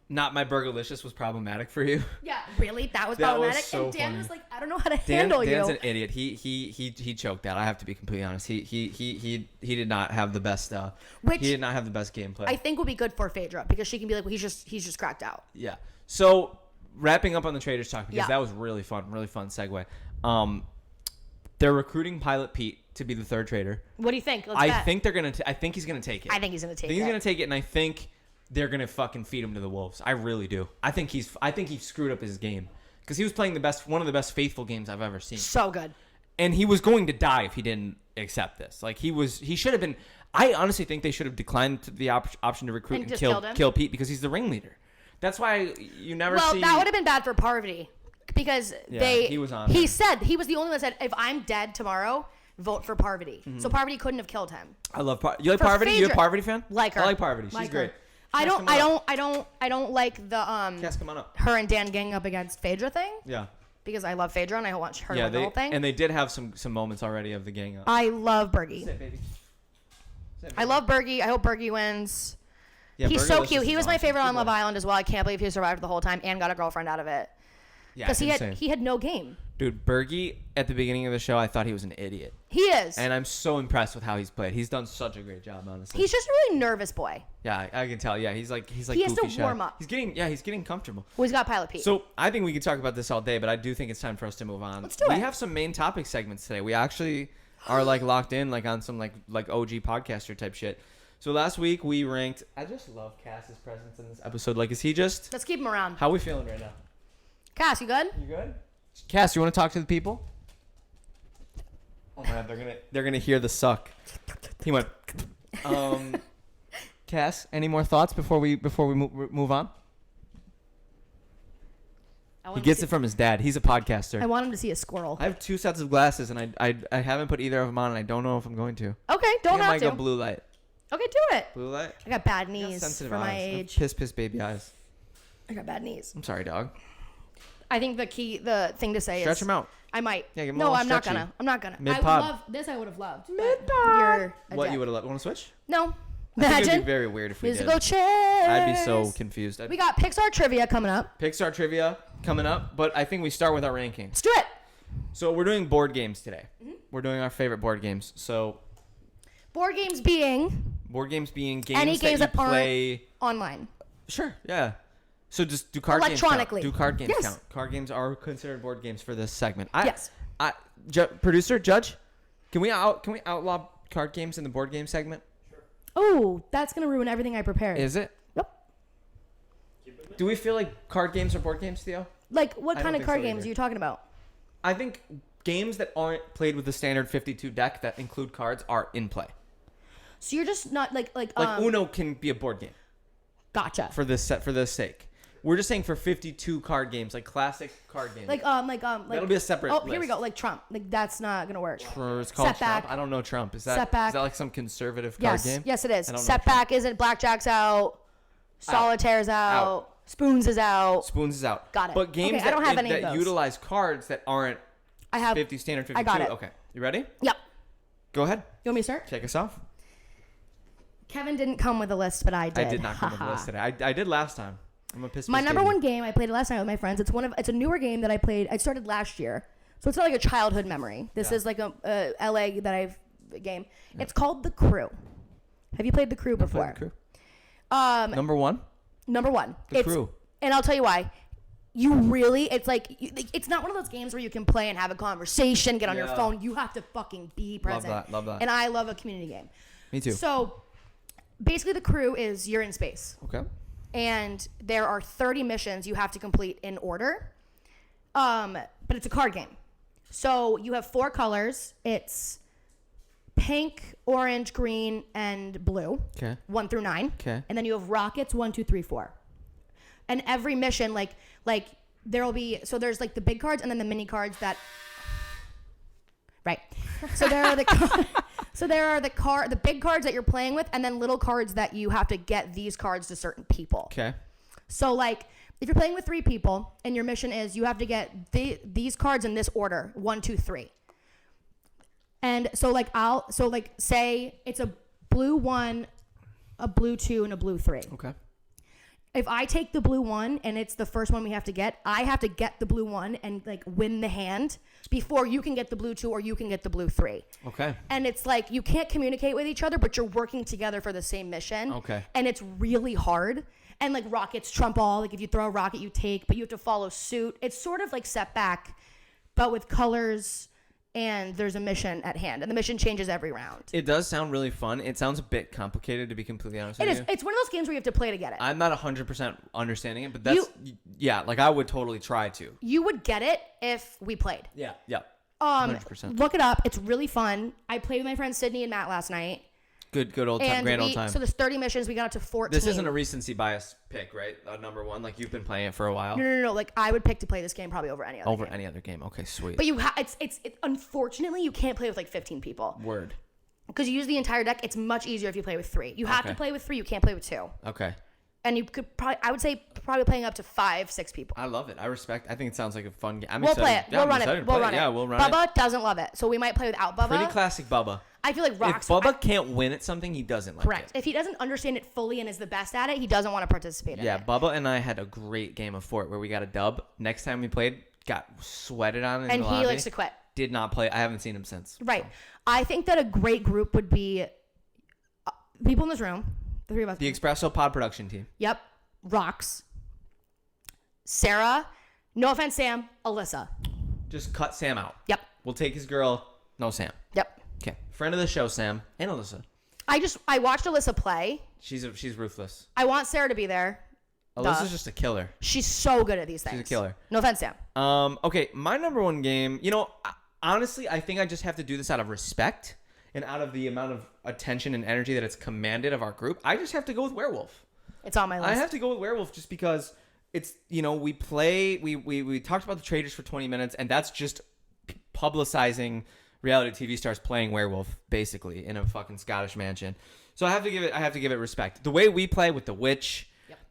"Not my Burgalicious" was problematic for you. Yeah, really, that was problematic. Was so and Dan funny. was like, I don't know how to handle you. Dan's an idiot. He choked that. I have to be completely honest. He did not have the best. He did not have the best gameplay. I think will be good for Phaedra because she can be like, well, he's just cracked out. Yeah. So wrapping up on the Traitors talk because that was really fun segue. They're recruiting Pilot Pete to be the third traitor. What do you think? I think they're gonna. I think he's gonna take it. I think he's gonna take it. He's gonna take it, and I think they're gonna fucking feed him to the wolves. I really do. I think he screwed up his game because he was playing one of the best faithful games I've ever seen. So good. And he was going to die if he didn't accept this. Like he should have been. I honestly think they should have declined the option to recruit and kill Pete because he's the ringleader. That's why you never see. Well, that would have been bad for Parvati because he was on. He said he was the only one that said, if I'm dead tomorrow, vote for Parvati. Mm-hmm. So Parvati couldn't have killed him. I love Parvati. You like Parvati? You a Parvati fan? Like her. I like Parvati. She's great. I don't like the Cass, come on up. her and Dan ganging up against Phaedra thing. Yeah. Because I love Phaedra and I want her to win the whole thing. And they did have some moments already of the gang up. I love Bergie. Sit, baby. I love Bergie. I hope Bergie wins. Yeah, he's so cute. He was my favorite on Love Island as well. I can't believe he survived the whole time and got a girlfriend out of it. Yeah, because he had no game. Dude, Bergie at the beginning of the show, I thought he was an idiot. He is. And I'm so impressed with how he's played. He's done such a great job, honestly. He's just a really nervous boy. Yeah, I can tell. Yeah, he's like he goofy has to shy. warm up. He's getting comfortable. Well, he's got Pilot Pete. So I think we could talk about this all day, but I do think it's time for us to move on. Let's do it. We have some main topic segments today. We actually are like locked in like on some like OG podcaster type shit. So last week we ranked. I just love Cass's presence in this episode. Like, is he just? Let's keep him around. How are we feeling right now? Cass, you good? You good? Cass, you want to talk to the people? Oh my God, they're gonna hear the suck. He went. Cass, any more thoughts before we move on? He gets it from his dad. He's a podcaster. I want him to see a squirrel. I have 2 sets of glasses, and I haven't put either of them on, and I don't know if I'm going to. Okay, don't have to. I might go blue light. Okay, do it. Blue light? I got bad knees for my age. Piss baby eyes. I got bad knees. I'm sorry, dog. I think the thing to say stretch is... Stretch them out. I might. Yeah, give them no, a I'm not stretchy. gonna. I'm not gonna. Mid-pod. I would have loved. Mid-pod. What you would have loved? Want to switch? No. I think Imagine. it'd be very weird if we Musical did. chairs. I'd be so confused. We got PIXAR Trivia coming up. PIXAR Trivia coming up, but I think we start with our rankings. Let's do it. So we're doing board games today. Mm-hmm. We're doing our favorite board games. So board games being games any games that you play online. Sure, yeah. So just do card games electronically. Do card games yes. count? Card games are considered board games for this segment. Yes. Producer, judge, can we outlaw card games in the board game segment? Sure. Oh, that's gonna ruin everything I prepared. Is it? Yep. Do we feel like card games are board games, Theo? Like what kind of card games are you talking about? I think games that aren't played with the standard 52 deck that include cards are in play. So you're just not like Uno can be a board game. Gotcha. For this sake. We're just saying for 52 card games, like classic card games. That'll be a separate list. Here we go. Like Trump. Like that's not gonna work. It's called Setback. Trump. I don't know Trump. Is that Setback. Is that like some conservative card game? Yes, it is. Setback isn't. Blackjack's out. Solitaire's out. Spoons is out. Got it. But games I don't have any of that those. utilize cards that aren't I have 50 standard 52. I got it. Okay. You ready? Yep. Go ahead. You want me to start? Take us off. Kevin didn't come with a list, but I did. I did not come with a list today. I did last time. I'm a piss. My number one game I played last night with my friends. It's a newer game that I played. I started last year, so it's not like a childhood memory. This is like a LA that I've game. Yeah. It's called The Crew. Have you played The Crew before? The Crew. Number one. The Crew. And I'll tell you why. It's not one of those games where you can play and have a conversation, get on your phone. You have to fucking be present. Love that. And I love a community game. Me too. So basically The Crew is you're in space. Okay. And there are 30 missions you have to complete in order. But it's a card game. So you have 4 colors. It's pink, orange, green, and blue. Okay. 1 through 9. Okay. And then you have rockets 1, 2, 3, 4. And every mission, like there will be, so there's like the big cards and then the mini cards that, right. So there are the big cards that you're playing with, and then little cards that you have to get these cards to certain people. Okay. So like if you're playing with 3 people and your mission is you have to get these cards in this order, 1, 2, 3. And so say it's a blue 1, a blue 2, and a blue 3. Okay. If I take the blue 1 and it's the first one we have to get, I have to get the blue 1 and like win the hand before you can get the blue 2 or you can get the blue 3. Okay. And it's like you can't communicate with each other, but you're working together for the same mission. Okay. And it's really hard. And like rockets trump all. Like if you throw a rocket, you take, but you have to follow suit. It's sort of like Setback, but with colors. And there's a mission at hand, and the mission changes every round. It does sound really fun. It sounds a bit complicated, to be completely honest with you. It is. It's one of those games where you have to play to get it. I'm not 100% understanding it, but that's I would totally try to. You would get it if we played. Yeah. 100%. Look it up. It's really fun. I played with my friends Sydney and Matt last night. Good old time, grand old time. So there's 30 missions. We got up to 14. This isn't a recency bias pick, right? Number one, like you've been playing it for a while. No. Like I would pick to play this game probably over any other game. Any other game. Okay, sweet. But it's unfortunately you can't play with like 15 people. Word. Because you use the entire deck. It's much easier if you play with 3. You have to play with 3. You can't play with 2. Okay. And you could I would say playing up to 5, 6 people. I love it. I think it sounds like a fun game. We'll play it. We'll run it. Yeah, we'll run Bubba it. doesn't love it, so we might play without Bubba. Pretty classic Bubba. I feel like rocks. If Bubba can't win at something, he doesn't like correct. it. If he doesn't understand it fully and is the best at it, he doesn't want to participate in it. Yeah, Bubba and I had a great game of Fort where we got a dub. Next time we played, got sweated on in and the lobby. He likes to quit. Did not play. I haven't seen him since. Right. So. I think that a great group would be people in this room, the 3 of us. The Expresso pod production team. Yep. Rocks. Sarah. No offense, Sam. Alyssa. Just cut Sam out. Yep. We'll take his girl. No Sam. Yep. Okay. Friend of the show, Sam and Alyssa. I watched Alyssa play. She's ruthless. I want Sarah to be there. Alyssa's just a killer. She's so good at these things. She's a killer. No offense, Sam. Okay, my number one game, honestly, I think I just have to do this out of respect and out of the amount of attention and energy that it's commanded of our group. I just have to go with Werewolf. It's on my list. I have to go with Werewolf just because it's, we talked about the Traitors for 20 minutes, and that's just publicizing reality TV stars playing Werewolf, basically, in a fucking Scottish mansion. So I have to give it respect. The way we play with the witch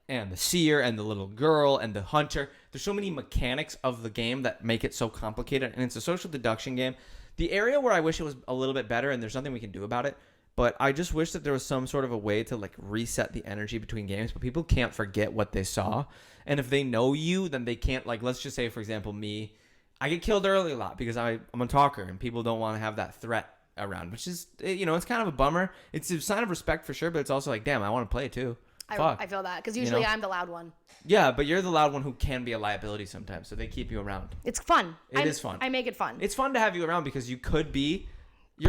and the seer and the little girl and the hunter, there's so many mechanics of the game that make it so complicated, and it's a social deduction game. The area where I wish it was a little bit better, and there's nothing we can do about it, but I just wish that there was some sort of a way to like reset the energy between games, but people can't forget what they saw. And if they know you, then they can't, like, let's just say, for example, me, I get killed early a lot because I'm a talker and people don't want to have that threat around, which is, it's kind of a bummer. It's a sign of respect for sure, but it's also like, damn, I want to play too. I feel that because usually I'm the loud one. Yeah, but you're the loud one who can be a liability sometimes, so they keep you around. It's fun. It is fun. I make it fun. It's fun to have you around because you're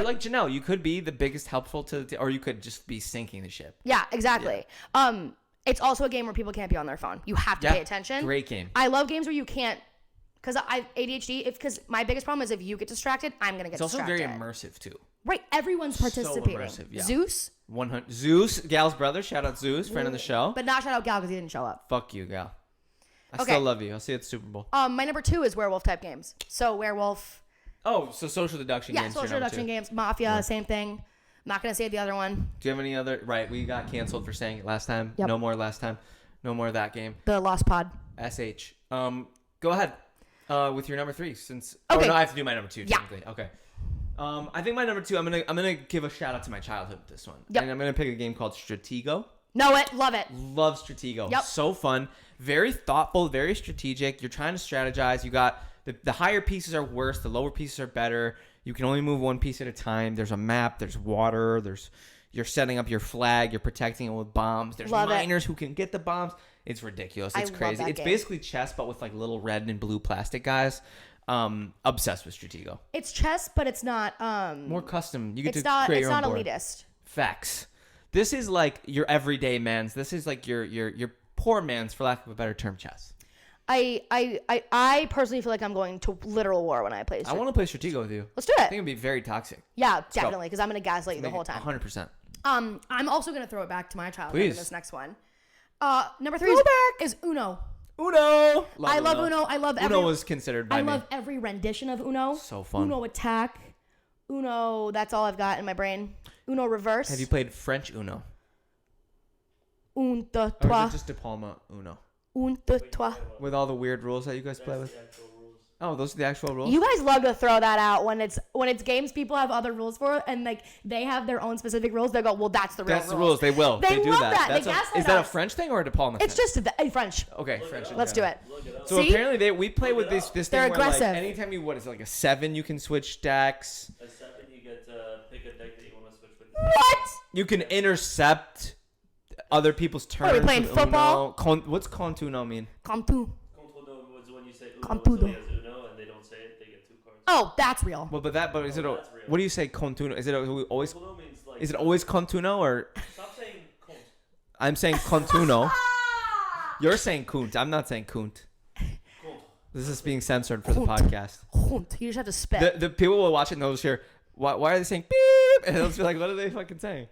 like Janelle. You could be the biggest helpful or you could just be sinking the ship. Yeah, exactly. Yeah. It's also a game where people can't be on their phone. You have to pay attention. Great game. I love games where you can't, because I ADHD. Because my biggest problem is if you get distracted, I'm gonna get distracted. It's also very immersive too. Right, everyone's participating. Immersive, yeah. Zeus? 100. Zeus, Gal's brother. Shout out Zeus, friend of the show. But not shout out Gal because he didn't show up. Fuck you, Gal. I Okay. still love you. I'll see you at the Super Bowl. My number 2 is werewolf type games. So werewolf. Oh, so social deduction games. Yeah, social deduction games. Mafia, same thing. I'm not going to say the other one. Do you have any other? Right, we got canceled for saying it last time. Yep. No more last time. No more of that game. The Lost Pod. SH. Go ahead with your number 3 since. Okay. Oh no, I have to do my number 2. Yeah. Technically. Okay. I think my number 2. I'm gonna give a shout out to my childhood with this one. Yep. And I'm gonna pick a game called Stratego. Know it. Love it. Love Stratego. Yep. So fun. Very thoughtful. Very strategic. You're trying to strategize. You got the higher pieces are worse. The lower pieces are better. You can only move one piece at a time. There's a map. There's water. You're setting up your flag. You're protecting it with bombs. There's miners who can get the bombs. It's ridiculous. It's crazy. It's basically chess, but with like little red and blue plastic guys. Obsessed with Stratego. It's chess, but it's not. More custom. You get it's to not, create it's your own not board. elitist. Facts. This is like your everyday man's. This is like your poor man's, for lack of a better term, chess. I personally feel like I'm going to literal war when I play. I want to play Stratego with you. Let's do I it. think it'd be very toxic. Yeah, definitely, because I'm gonna gaslight you the whole time. 100%. I'm also gonna throw it back to my childhood in this next one. Number 3 is Uno. Uno. I love Uno. I love every. Uno was considered by me. I love every rendition of Uno. So fun. Uno Attack. Uno. That's all I've got in my brain. Uno Reverse. Have you played French Uno? Un, deux, Or is trois. it just De Palma Uno? Un, deux, trois. With all the weird rules that you guys play with? Oh, those are the actual rules? You guys love to throw that out when it's games people have other rules for, and like they have their own specific rules. They go, well, that's the real rules. That's the rules. They will. They do love that. that. They gaslight Is that a us. French thing or a De Palma thing? It's just French. Okay, French. Let's do it. So See? apparently we play with this thing They're where aggressive. like anytime you, what is it, like a 7, you can switch stacks. A 7, you get to pick a deck that you want to switch with. What? You can intercept other people's turns. What, are we playing with football? Uno. What's contuno mean? Contu. Contodo was when you say Uno, Contudo. somebody has Uno and they don't say it, they get 2 cards. Oh, that's real. Well, but is it? that's real. What do you say contuno? Is it always? Contodo means like. Is it always contuno or? Stop saying cont. I'm saying contuno. You're saying kunt. I'm not saying kunt. Cont. This is being censored for the Kunt. podcast. You just have to spit. The people will watch it and they'll just hear, why are they saying beep? And they'll just be like, what are they fucking saying?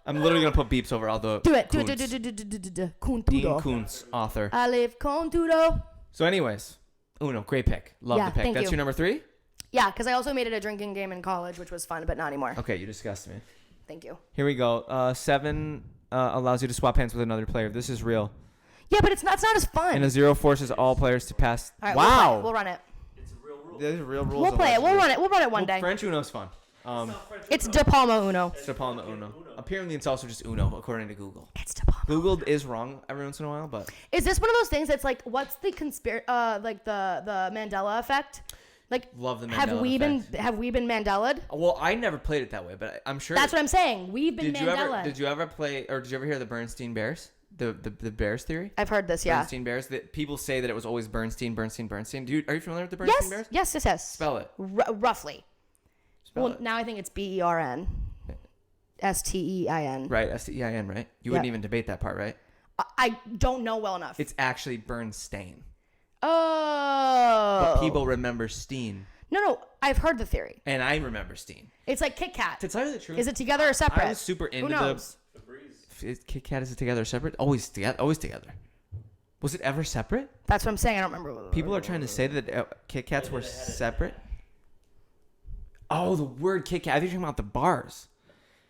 I'm literally gonna put beeps over all the. Do it. Kunts. Dean Contudo. Kuntz, author. I live contudo. So, anyways, Uno, great pick. Love Yeah, the pick. thank That's you. your number 3? Yeah, because I also made it a drinking game in college, which was fun, but not anymore. Okay, you disgust me. Thank you. Here we go. 7 allows you to swap hands with another player. This is real. Yeah, but it's not as fun. And a 0 forces all players to pass. All right, Wow. We'll run it. It's a real rule. These are real rules. We'll play it. We'll run it. We'll run it one day. French Uno's fun. It's not French It's Uno. De Palma Uno. It's De Palma Uno. Apparently, it's also just Uno, according to Google. It's De Palma. Google is wrong every once in a while, but Is this one of those things that's like, what's the like the Mandela effect? Like, love the Mandela have we effect. been Mandela'd? Well, I never played it that way, but I'm sure. That's what I'm saying. We've been Mandela. Did you ever play, or did you ever hear the Bernstein Bears? The Bears theory? I've heard this. Yeah. Bernstein Bears. That people say that it was always Bernstein. Are you familiar with the Bernstein Bears? Yes. Spell it. Roughly. Spell Well, it. now I think it's BERN. STEIN. Right, STEIN, right? You wouldn't even debate that part, right? I don't know well enough. It's actually Bernstein. Oh. But people remember Steen. No. I've heard the theory. And I remember Steen. It's like Kit Kat. To tell you the truth, Is it together or separate? I was super into Who knows? Kit Kat, is it together or separate? Always together. Was it ever separate? That's what I'm saying. I don't remember. People are trying to say that Kit Kats were separate. Oh, the word Kit Kat. I think you're talking about the bars.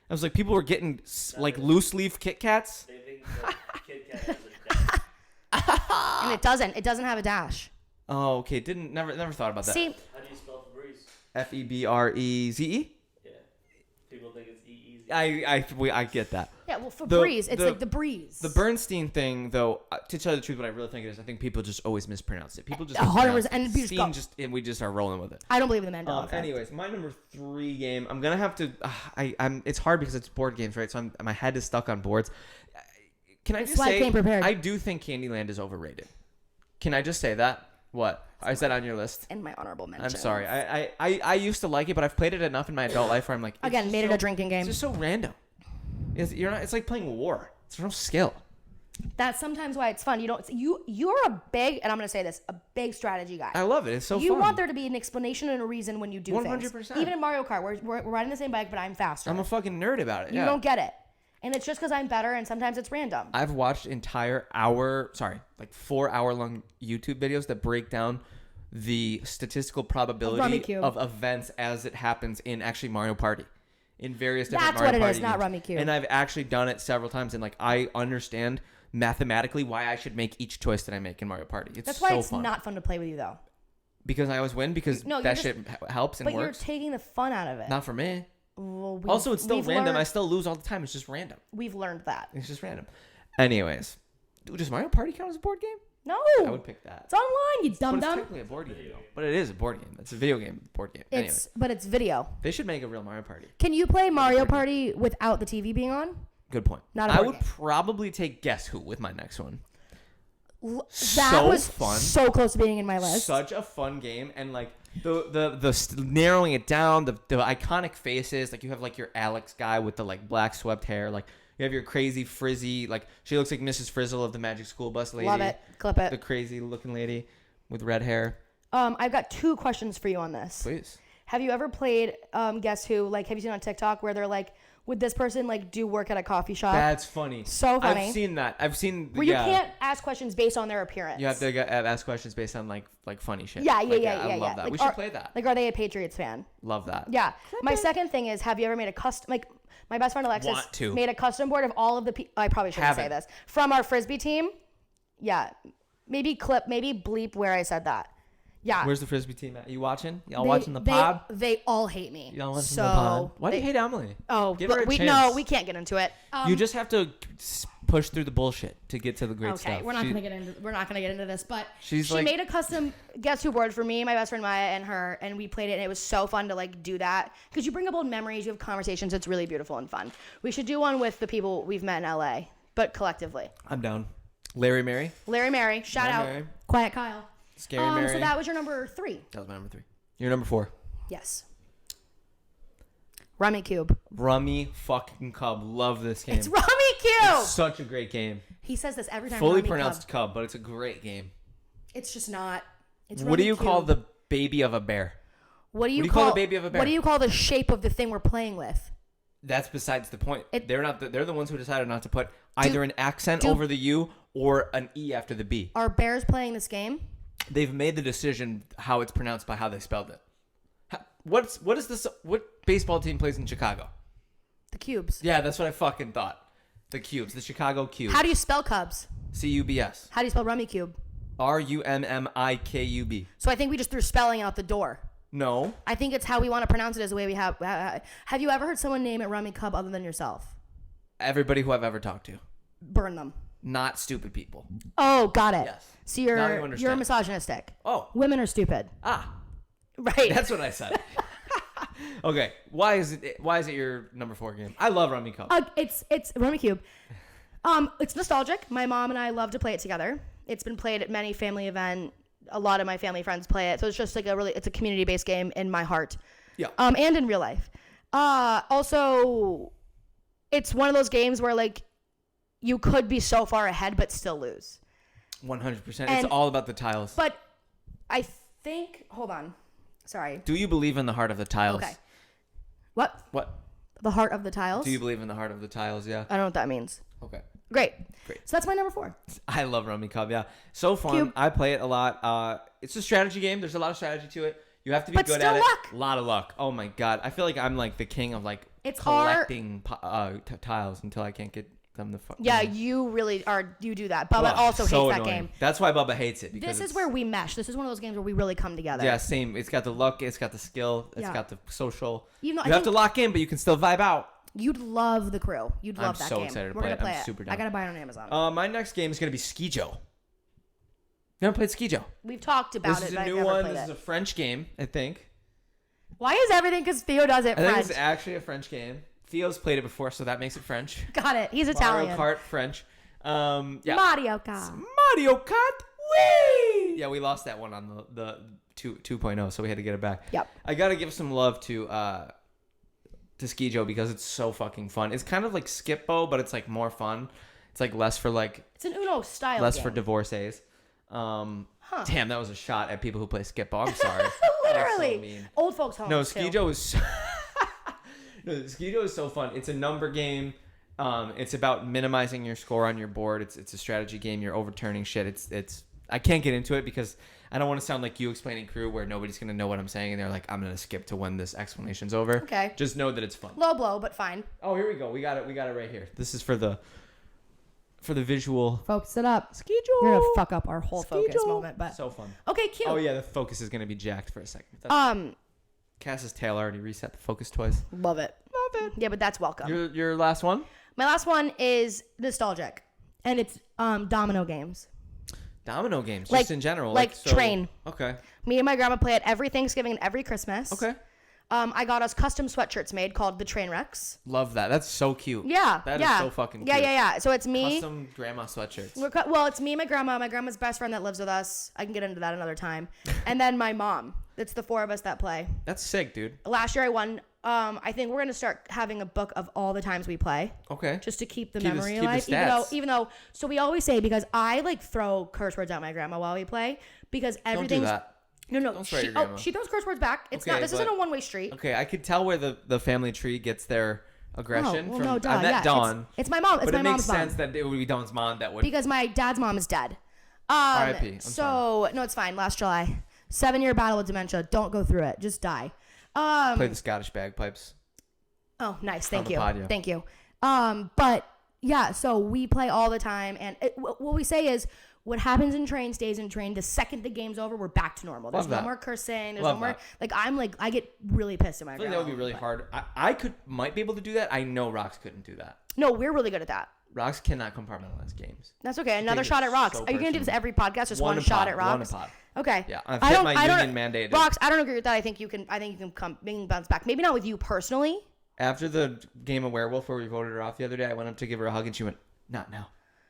I was like, people were getting like loose leaf Kit Kats. They think that Kit Kat has a dash. And it doesn't. It doesn't have a dash. Oh, okay. Never thought about that. See, How do you spell Febreze? Febreze. Yeah. People think it's easy. I get that. yeah. Well, Febreze, it's the- like the breeze. The Bernstein thing, though, to tell you the truth, what I really think it is, I think people just always mispronounce it. People just 100%, and we just Steen go- and we just are rolling with it. I don't believe in the Mandela effect. Anyways, my number 3 game, I'm gonna have to. I'm. It's hard because it's board games, right? So my head is stuck on boards. Can I That's just why I say came prepared. I do think Candyland is overrated. Can I just say that? What? Is that on your list? In my honorable mention. I'm sorry. I used to like it, but I've played it enough in my adult life where I'm like, it's Again, just made it a drinking game. It's just so random. It's like playing War. It's no skill. That's sometimes why it's fun. You're a big, and I'm gonna say this, a big strategy guy. I love it. It's so fun. You want there to be an explanation and a reason when you do 100%. things. Even in Mario Kart, we're riding the same bike, but I'm faster. I'm a fucking nerd about it. You don't get it. And it's just because I'm better, and sometimes it's random. I've watched 4-hour long YouTube videos that break down the statistical probability of events as it happens in actually Mario Party. In various different Mario Party That's what it is, games. not Rummy Cube. And I've actually done it several times, and like I understand mathematically why I should make each choice that I make in Mario Party. That's why so it's fun. not fun to play with you, though. Because I always win, because shit helps and works. But you're taking the fun out of it. Not for me. Well, also, it's still random. I still lose all the time. It's just random. We've learned that. It's just random. Anyways, does Mario Party count as a board game? No. I would pick that. It's online, you dumb. It's technically a board game, though. But it is a board game. It's a video game board game. But it's video. They should make a real Mario Party. Can you play Mario Party without the TV being on? Good point. I would probably take Guess Who with my next one. That was fun. So close to being in my list. Such a fun game, and like the narrowing it down, the iconic faces. Like you have like your Alex guy with the like black swept hair. Like you have your crazy frizzy. Like she looks like Mrs. Frizzle of the Magic School Bus lady. Love it. Clip it. The crazy looking lady with red hair. I've got 2 questions for you on this. Please. Have you ever played Guess Who? Like, have you seen on TikTok where they're like, would this person like do work at a coffee shop? That's funny. So funny. I've seen that. Where you can't ask questions based on their appearance. You have to ask questions based on like funny shit. Yeah. I love that. Like, we should play that. Like, are they a Patriots fan? Love that. Yeah. My second thing is, have you ever made a custom? Like, my best friend Alexis made a custom board of all of the. I probably shouldn't say this from our frisbee team. Yeah. Maybe bleep where I said that. Yeah. Where's the frisbee team at? You watching? Y'all watching the pod? They all hate me. Y'all watching the pod? Why do you hate Emily? Oh, give her a chance. No, we can't get into it. You just have to push through the bullshit to get to the great stuff. Okay, we're not gonna get into this, but she like, made a custom Guess Who board for me, my best friend Maya, and her, and we played it, and it was so fun to like do that because you bring up old memories, you have conversations. It's really beautiful and fun. We should do one with the people we've met in LA, but collectively. I'm down. Larry Mary. Shout out. Mary. Quiet Kyle. Scary Mary. So that was your number 3. That was my number 3. Your number 4. Yes. Rummy Cube. Rummy fucking Cub. Love this game. It's Rummy Cube. It's such a great game. He says this every time. Fully Rummy pronounced Cub, but it's a great game. It's just not. It's what do you Cube. call the baby of a bear? What do you call the baby of a bear? What do you call the shape of the thing we're playing with? That's besides the point. They're the ones who decided not to put either an accent over the U or an E after the B. Are bears playing this game? They've made the decision how it's pronounced by how they spelled it. What baseball team plays in Chicago? The Cubs. Yeah, that's what I fucking thought. The Cubs, the Chicago Cubs. How do you spell Cubs? Cubs. How do you spell Rummy Cube? Rummikub. So I think we just threw spelling out the door. No. I think it's how we want to pronounce it is the way we have. Have you ever heard someone name it Rummy Cub other than yourself? Everybody who I've ever talked to. Burn them. Not stupid people. Oh, got it. Yes. So you're misogynistic. Oh. Women are stupid. Ah. Right. That's what I said. Okay. Why is it your number 4 game? I love Rummy Cub. It's Rummy Cube. It's nostalgic. My mom and I love to play it together. It's been played at many family events. A lot of my family friends play it. So it's just like it's a community-based game in my heart. Yeah. And in real life. Also, it's one of those games where like you could be so far ahead but still lose. 100%. It's all about the tiles. But I think, hold on. Sorry. Do you believe in the heart of the tiles? Okay. What? The heart of the tiles? Do you believe in the heart of the tiles? Yeah. I don't know what that means. Okay. Great. So that's my number 4. I love Rummy Cub. Yeah. So fun. Cube. I play it a lot. It's a strategy game. There's a lot of strategy to it. You have to be good at it. Luck. A lot of luck. Oh my God. I feel like I'm like the king of like collecting tiles until I can't get them the fuck. Yeah, you really are. You do that. Bubba also hates that game. That's why Bubba hates it. Because this is where we mesh. This is one of those games where we really come together. Yeah, same. It's got the luck. It's got the skill. It's got the social. You have to lock in, but you can still vibe out. You'd love the crew. You'd love that game. I'm so excited to We're play gonna play it. I'm it. super down. I gotta buy it on Amazon. My next game is gonna be Ski-Joe. You ever played Ski-Joe? We've talked about it. This is a new one. This is a French game, I think. Why is everything because Theo does it French? I think it's actually a French game. Theo's played it before, so that makes it French. Got it. He's Italian. Mario Kart French. Yeah. Mario Kart. Mario Kart. Whee! Yeah, we lost that one on the 2.0, so we had to get it back. Yep. I gotta give some love to Ski-Joe because it's so fucking fun. It's kind of like Skip-Bo, but it's like more fun. It's like less for like. It's an Uno style. Less game. for divorcees. Damn, that was a shot at people who play skip ball. I'm sorry. Literally. So mean. Old folks home. No, Skijo is so no, Skijo is so fun. It's a number game. It's about minimizing your score on your board. It's a strategy game. You're overturning shit. It's I can't get into it because I don't want to sound like you explaining Crew where nobody's gonna know what I'm saying and they're like, I'm gonna skip to when this explanation's over. Okay. Just know that it's fun. Low blow, but fine. Oh, here we go. We got it right here. This is for the visual. Focus it up. Skijo. You're gonna fuck up our whole focus moment, but so fun. Okay, cute. Oh yeah, the focus is gonna be jacked for a second. Cass's tail already reset the focus toys. Love it. Yeah, but that's welcome. Your last one? My last one is nostalgic, and it's domino games. Domino games, Like- just in general. like Train. Okay. Me and my grandma play it every Thanksgiving and every Christmas. Okay. I got us custom sweatshirts made called the Train Wrecks. Love that. That's so cute. Yeah. That is so fucking cute. Yeah. So it's me. Custom grandma sweatshirts. Well, it's me and my grandma. My grandma's best friend that lives with us. I can get into that another time. And then my mom. It's the four of us that play. That's sick, dude. Last year I won. I think we're gonna start having a book of all the times we play. Okay. Just to keep the Keep the- memory keep the alive. stats. Even though, so we always say, because I like throw curse words at my grandma while we play because Don't do everything's. that. No, Don't throw your grandma. she throws curse words back. It's Okay, not. This isn't but- a one-way street. Okay, I could tell where the family tree gets their aggression Oh, well, from. no, duh, I met yeah, Dawn. It's my mom. It's but my it makes mom's mom. sense that it would be Dawn's mom that would. Because my dad's mom is dead. R.I.P. I'm So no, it's fine. Last July, 7-year battle with dementia. Don't go through it. Just die. play the Scottish bagpipes. Oh, nice. Thank the you. pod, yeah. Thank you. But yeah, so we play all the time, and what we say is, what happens in Train stays in Train. The second the game's over, we're back to normal. There's Love no that. more cursing. There's Love no more that. I get really pissed at my I feel like grandma. that would be really hard. I might be able to do that. I know Rox couldn't do that. No, we're really good at that. Rox cannot compartmentalize games. That's okay. Another takes shot it at rocks. so Are you gonna do this personally. every podcast? Just one a shot pod, at rocks. One a pod. Okay. Yeah, I've hit my union mandated. Rocks, I don't agree with that. I think you can come bounce back. Maybe not with you personally. After the game of Werewolf where we voted her off the other day, I went up to give her a hug and she went, "Not now.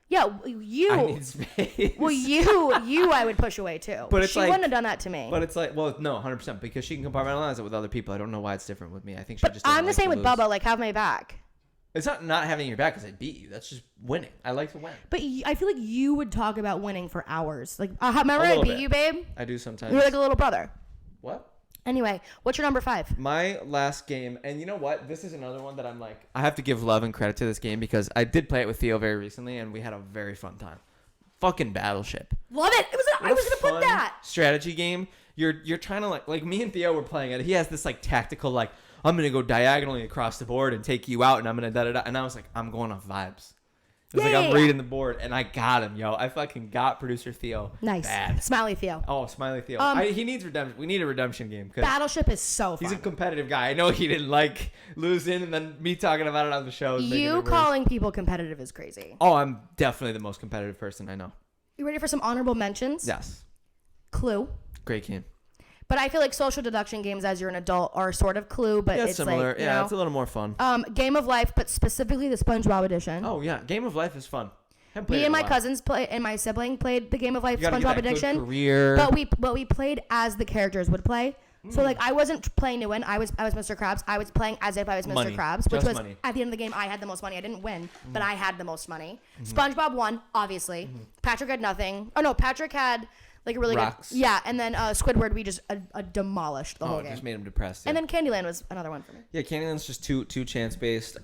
Yeah, I you. need space." Well, you, I would push away too. But it's she like- wouldn't have done that to me. But it's like, well, no, 100% because she can compartmentalize it with other people. I don't know why it's different with me. I think she just. I'm doesn't the like same to with lose. Bubba. Like, have my back. It's not having your back because I beat you. That's just winning. I like to win. But I feel like you would talk about winning for hours. Like, remember I little beat bit. you, babe? I do sometimes. You're like a little brother. What? Anyway, what's your number 5? My last game, and you know what? This is another one that I'm like, I have to give love and credit to this game because I did play it with Theo very recently, and we had a very fun time. Fucking Battleship. Love it. I was gonna put that. Strategy game. You're trying to like me and Theo were playing it. He has this like tactical like I'm gonna go diagonally across the board and take you out, and I'm gonna da da da. And I was like, I'm going off vibes. It was like I'm reading the board, and I got him, yo. I fucking got producer Theo. Nice. Bad. Smiley Theo. Oh, Smiley Theo. He needs redemption. We need a redemption game because Battleship is so fun. he's a competitive guy. I know he didn't like losing, and then me talking about it on the show. Is making it You worse. calling people competitive is crazy. Oh, I'm definitely the most competitive person I know. You ready for some honorable mentions? Yes. Clue. Great game. But I feel like social deduction games as you're an adult are sort of Clue, but Yeah, it's similar. like, you Yeah, know. it's a little more fun. Game of Life, but specifically the SpongeBob edition. Oh yeah, Game of Life is fun. Haven't played Me it and in a my while. cousins and my sibling played the Game of Life You gotta get SpongeBob that good edition. career. But we played as the characters would play. So like I wasn't playing to win. I was Mr. Krabs. I was playing as if I was Mr. Money. Krabs, which Just was money. at the end of the game I had the most money. I didn't win, but I had the most money. SpongeBob won, obviously. Patrick had nothing. Oh no, Patrick had like a really Rocks. good. Yeah, and then Squidward we just demolished the whole it game. just made him depressed. And then Candyland was another one for me. yeah, Canyonland's just two chance based.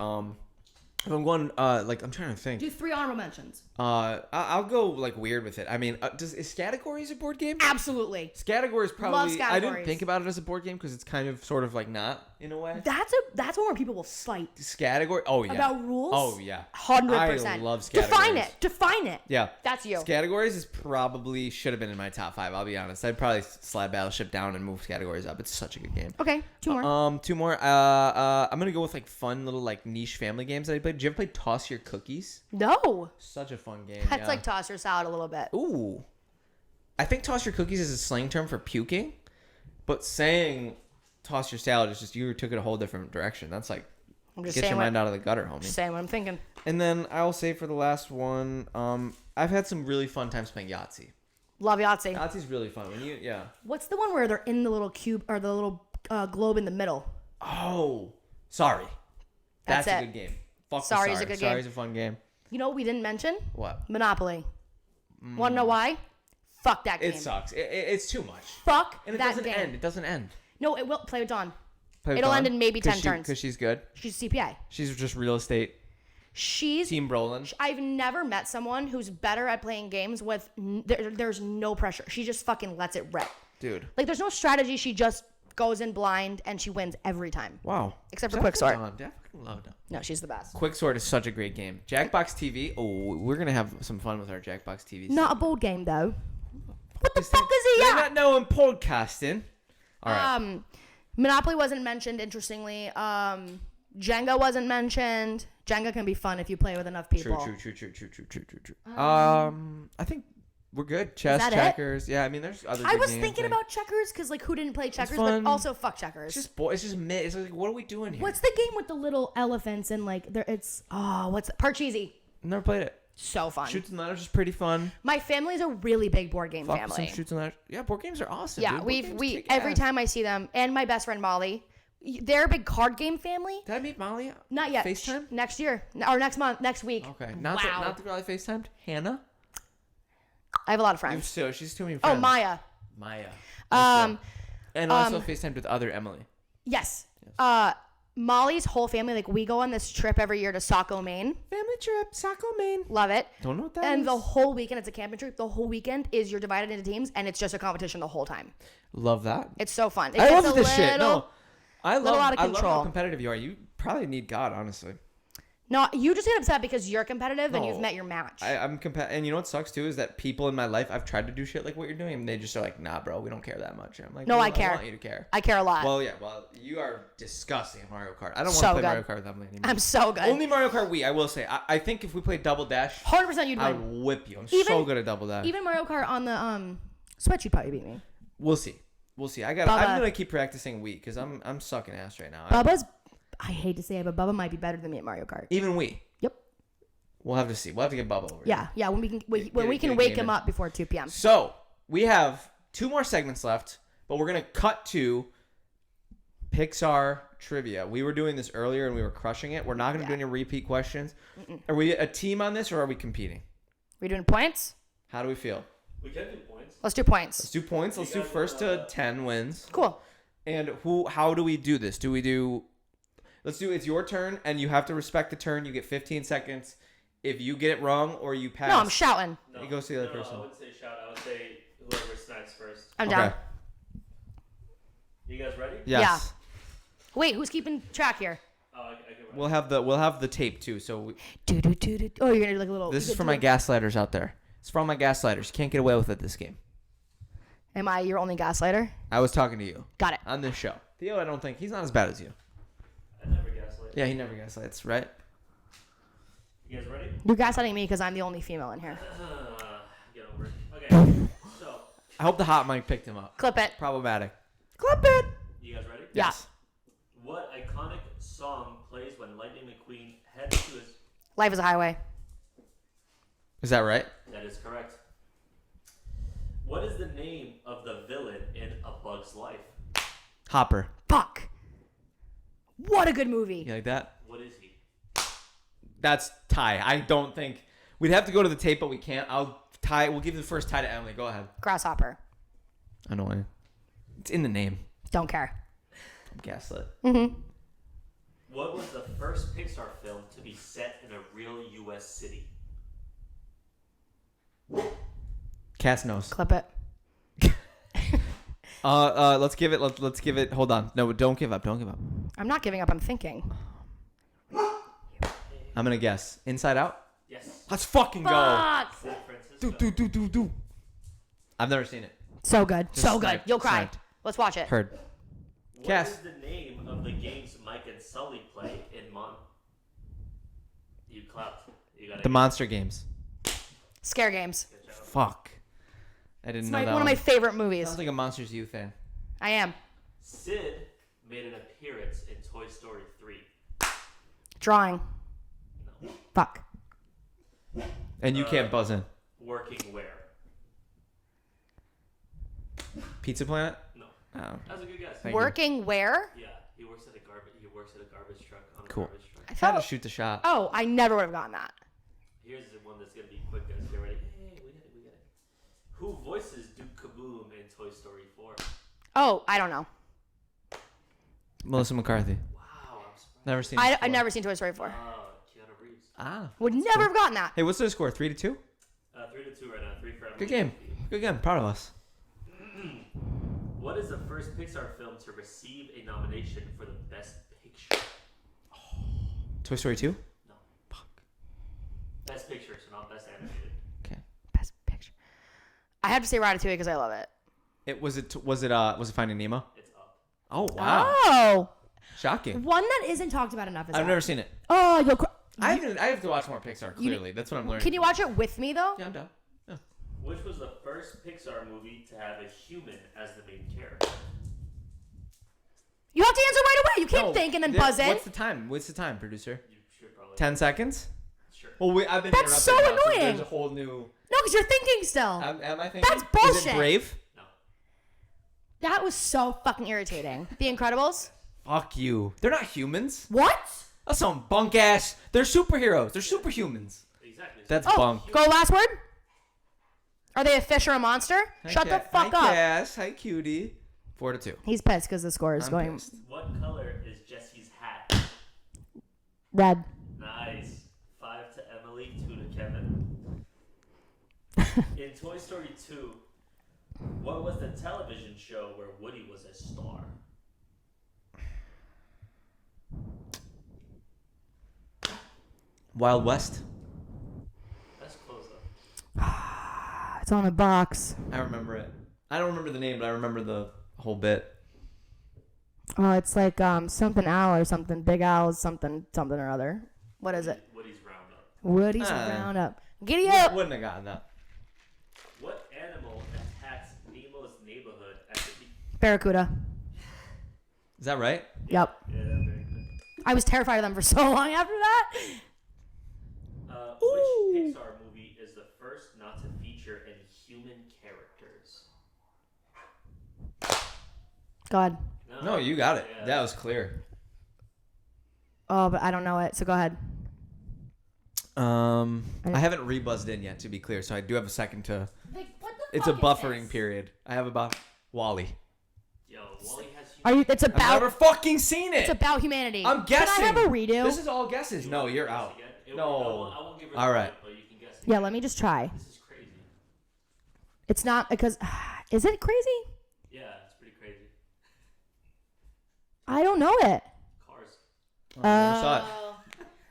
If I'm going like I'm trying to think. Do 3 honorable mentions. I'll go like weird with it. I mean, is Scattergories a board game? Absolutely. Scattergories probably. I didn't Scattergories. think about it as a board game because it's kind of sort of like not in a way. That's one where people will fight Scattergory. Oh yeah. about rules. Oh yeah. 100%. I love Define Scattergories. it. Define it. Yeah. That's you. Scattergories is probably should have been in my top 5. I'll be honest. I'd probably slide Battleship down and move Scattergories up. It's such a good game. Okay, 2 more. 2 more. I'm gonna go with like fun little like niche family games that I played. Did you ever play Toss Your Cookies? No. Such a fun game. That's yeah. like toss your salad a little bit. Ooh. I think Toss Your Cookies is a slang term for puking, but saying Toss Your Salad is just you took it a whole different direction. That's like I'm just get saying your what, mind out of the gutter, homie. just saying what I'm thinking. And then I'll say for the last one, I've had some really fun times playing Yahtzee. Love Yahtzee. Yahtzee's really fun. Yeah. What's the one where they're in the little cube or the little globe in the middle? Oh, sorry. That's That's a it. good game. Fuck Sorry's Sorry. a good game. Sorry's a fun game. You know what we didn't mention? What? Monopoly. Want to know why? Fuck that game. It sucks. It's too much. Fuck and it that doesn't game. end. It doesn't end. No, it will. Play with Dawn. Play with It'll Dawn? end in maybe 10 turns. Because she's good. She's CPA. She's just real estate. She's Team Brolin. I've never met someone who's better at playing games with there's no pressure. She just fucking lets it rip. Dude. Like there's no strategy. She just goes in blind and she wins every time. Wow. Except for Quicksort. I fucking love Dawn. No, she's the best. Quicksort is such a great game. Jackbox TV. Oh, we're gonna have some fun with our Jackbox TV. Not a board game though. What the fuck is he They're at? not knowing podcasting. All right. Monopoly wasn't mentioned. Interestingly, Jenga wasn't mentioned. Jenga can be fun if you play with enough people. True. I think we're good. Chess, checkers. Yeah, I mean, there's other. I was thinking about checkers because, like, who didn't play checkers? But also, fuck checkers. It's just mid. It's like, what are we doing here? What's the game with the little elephants and like there? It's what's it? Parcheesi? Never played it. So fun. Shoots and ladders is pretty fun. My family's a really big board game Fuck family. some shoots and ladders. Yeah, board games are awesome. Yeah, dude. we every time I see them, and my best friend Molly, they're a big card game family. Did I meet Molly? Not yet. FaceTime? Next year or next month, next week. Okay. Not the girl I FaceTimed. Hannah. I have a lot of friends. She's too many friends. Oh, Maya. And also FaceTimed with other Emily. Yes. Molly's whole family, like, we go on this trip every year to Saco, Maine. Family trip, Saco, Maine. Love it. Don't know what that is. And the whole weekend, it's a camping trip. The whole weekend is you're divided into teams, and it's just a competition the whole time. Love that. It's so fun. I love this shit. No, I love out of control. I love how competitive you are. You probably need God, honestly. No, you just get upset because you're competitive and you've met your match. I'm and you know what sucks too is that people in my life, I've tried to do shit like what you're doing, and they just are like, nah, bro, we don't care that much. And I'm like, no, I care. I want you to care. I care a lot. Well, yeah, you are disgusting at Mario Kart. I don't want to play Mario Kart with Emily anymore. I'm so good. Only Mario Kart Wii, I will say. I think if we played Double Dash, 100% you'd win. I would whip you. I'm so good at Double Dash. Even Mario Kart on the Switch, you'd probably beat me. We'll see. I'm gonna keep practicing Wii because I'm sucking ass right now. I hate to say it, but Bubba might be better than me at Mario Kart. Even Wii. Yep. We'll have to see. We'll have to get Bubba over. Yeah. When we can wake him up before 2 p.m. So we have 2 more segments left, but we're gonna cut to PIXAR Trivia. We were doing this earlier and we were crushing it. We're not gonna do any repeat questions. Are we a team on this or are we competing? We doing points? How do we feel? We can do points. Let's do points. Let's do points. Let's do first to 10 wins. Cool. And how do we do this? It's your turn and you have to respect the turn. You get 15 seconds. If you get it wrong or you pass. No, I'm shouting. It goes to the other person. I wouldn't say shout. I would say whoever snacks first. I'm down. You guys ready? Yes. Yeah. Wait, who's keeping track here? Oh, I can We'll have the tape too. So Oh, you're gonna do like a little. this is for my gaslighters out there. It's for all my gaslighters. You can't get away with it this game. Am I your only gaslighter? I was talking to you. Got it. On this show. Theo, I don't think he's not as bad as you. I never gaslight. Yeah, he never gaslights, right? You guys ready? You're gaslighting me because I'm the only female in here. Get over it. Okay. So. I hope the hot mic picked him up. Clip it. Problematic. Clip it. You guys ready? Yeah. Yes. What iconic song plays when Lightning McQueen heads to his... Life is a highway. Is that right? That is correct. What is the name of the villain in A Bug's Life? Hopper. Fuck. What a good movie. You like that? What is he? That's tie. I don't think we'd have to go to the tape, but we can't. I'll tie. We'll give the first tie to Emily. Go ahead. Grasshopper. I know why. It's in the name. Don't care. I'm gaslit. Mm-hmm. What was the first Pixar film to be set in a real U.S. city? Cast knows. Clip it. Let's give it. Let's give it. Hold on. No, don't give up. Don't give up. I'm not giving up. I'm thinking. I'm gonna guess. Inside Out. Yes. Let's fucking go. Fuck. San Francisco. Do. I've never seen it. So good. Just So good. sniped. You'll cry. Sniped. Let's watch it. Heard. What Cass. is the name of the games Mike and Sully play in You clapped. You got The Monster Games. Scare games. Good job. Fuck. I didn't It's know that one of my favorite movies. Sounds like a Monsters U fan. I am. Sid made an appearance in Toy Story 3. Drawing. No. Fuck. And you can't buzz in. Working where? Pizza Planet? No. Oh. That was a good guess. Thank you. Working where? Yeah, he works at a garbage truck on a Cool. garbage truck. I Try to felt. shoot the shot. Oh, I never would have gotten that. Here's the one that's gonna be quick, guys. Get ready. Hey, we get it. Who voices Duke Kaboom in Toy Story 4? Oh, I don't know. Melissa McCarthy. Wow, I'm surprised. Never seen. I've never seen Toy Story 4. Keanu Reeves. Would never have gotten that. Hey, what's the score? 3-2. 3-2 right now. 3 for Emily. Good game. Good game. Proud of us. What is the first Pixar film to receive a nomination for the Best Picture? Toy Story 2. No. Fuck. Best Picture, so not Best Animated. Okay. Best picture. I have to say Ratatouille because I love it. Was it Finding Nemo? It's Up. Oh wow. Oh. Shocking. One that isn't talked about enough is I've Up. never seen it. Oh, you'll I have to watch more Pixar. Clearly, that's what I'm learning. Can you watch it with me though? Yeah, I'm down. Yeah. Which was the first Pixar movie to have a human as the main character? You have to answer right away. You can't think and then buzz in. What's the time, producer? You should probably. 10 seconds. Sure. Well, I've been. That's so interrupted now, annoying. There's a whole new. No, because you're thinking still. Am I thinking? That's bullshit. Is it Brave? No. That was so fucking irritating. The Incredibles. Fuck you. They're not humans. What? That's some bunk ass. They're superheroes. They're superhumans. Exactly. That's Oh, bunk. go last word. Are they a fish or a monster? Shut the fuck up. Yes. Hi, cutie. 4-2. He's pissed because the score is I'm going pissed. What color is Jesse's hat? red. Nice. 5 to Emily, 2 to Kevin. In Toy Story 2, what was the television show where Woody was a star? Wild West. That's close though. It's on a box. I remember it. I don't remember the name, but I remember the whole bit. Oh, it's like something owl or something. Big owls, something or other. What is it? Woody's Roundup. Woody's Roundup. Giddy up. Wouldn't have gotten that. What animal attacks Nemo's neighborhood at the beach? Barracuda. Is that right? Yep. Yeah, very good. I was terrified of them for so long after that. Which Pixar movie is the first not to feature any human characters? God. No, you got it. Yeah. That was clear. Oh, but I don't know it, so go ahead. I haven't rebuzzed in yet, to be clear, so I do have a second to. Like, what the It's a buffering period. I have about Wally. Yo, Wally has human. Are you? It's I've about. never fucking seen it. It's about humanity. I'm guessing. Can I have a redo? This is all guesses. No, you're out. No. I won't give her All right. but you can guess. Yeah, let me just try. This is crazy. It's not because. Is it crazy? Yeah, it's pretty crazy. I don't know it. Cars. I never saw it.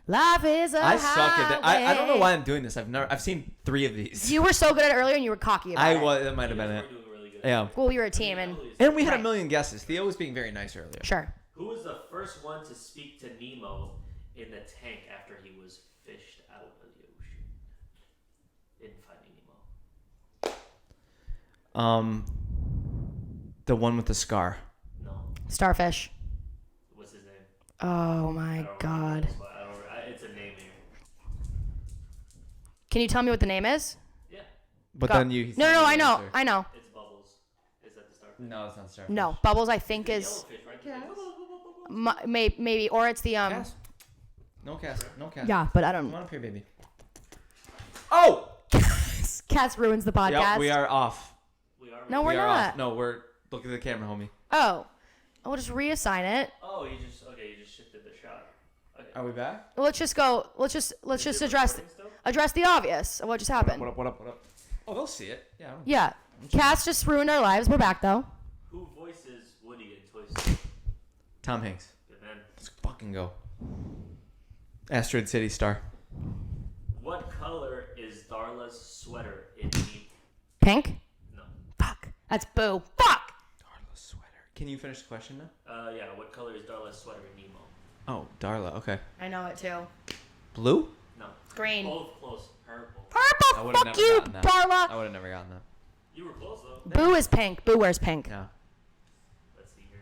Life is a I suck at that. I don't know highway. why I'm doing this. I've seen 3 of these. You were so good at it earlier, and you were cocky about it. That might have been it. We're doing really good. Yeah. Well, we were a team, and And we had Right. a million guesses. Theo was being very nice earlier. sure. Who was the first one to speak to Nemo in the tank after he was fished out of the ocean in Finding Nemo? The one with the scar. No. Starfish. What's his name? Oh I my don't god. remember this one. It's a name here. Can you tell me what the name is? Yeah. But Go. then you. No, I know. I know. It's Bubbles. Is that the starfish? No, it's not star. No, Bubbles. I think It's is the yellowfish, right? maybe, or it's the Cast. No cast. No cast. Yeah, but I Come don't. on up here, baby. Oh. Cats ruins the podcast. Yep, we are off. We are. No, we're We are not. off. No, we're. Look at the camera, homie. Oh, we'll just reassign it. Oh, you just shifted the shot. Okay. Are we back? Let's just go. Let's just Is it address recording still? the obvious of what just happened. What up? Oh, they'll see it. Yeah. Yeah, cats just ruined our lives. We're back though. Who voices Woody in Toy Story? Tom Hanks. Good man. Let's fucking go. Asteroid City star. What color is Darla's sweater in Nemo? Pink. No. Fuck. That's Boo. Fuck. Darla's sweater. Can you finish the question now? Yeah. What color is Darla's sweater in Nemo? Oh, Darla. Okay. I know it too. Blue? No. Green. Both close. Purple. I Purple. would have Fuck never you, gotten that. Darla. I would have never gotten that. You were close though. Boo is pink. Boo wears pink. Yeah. Let's see here.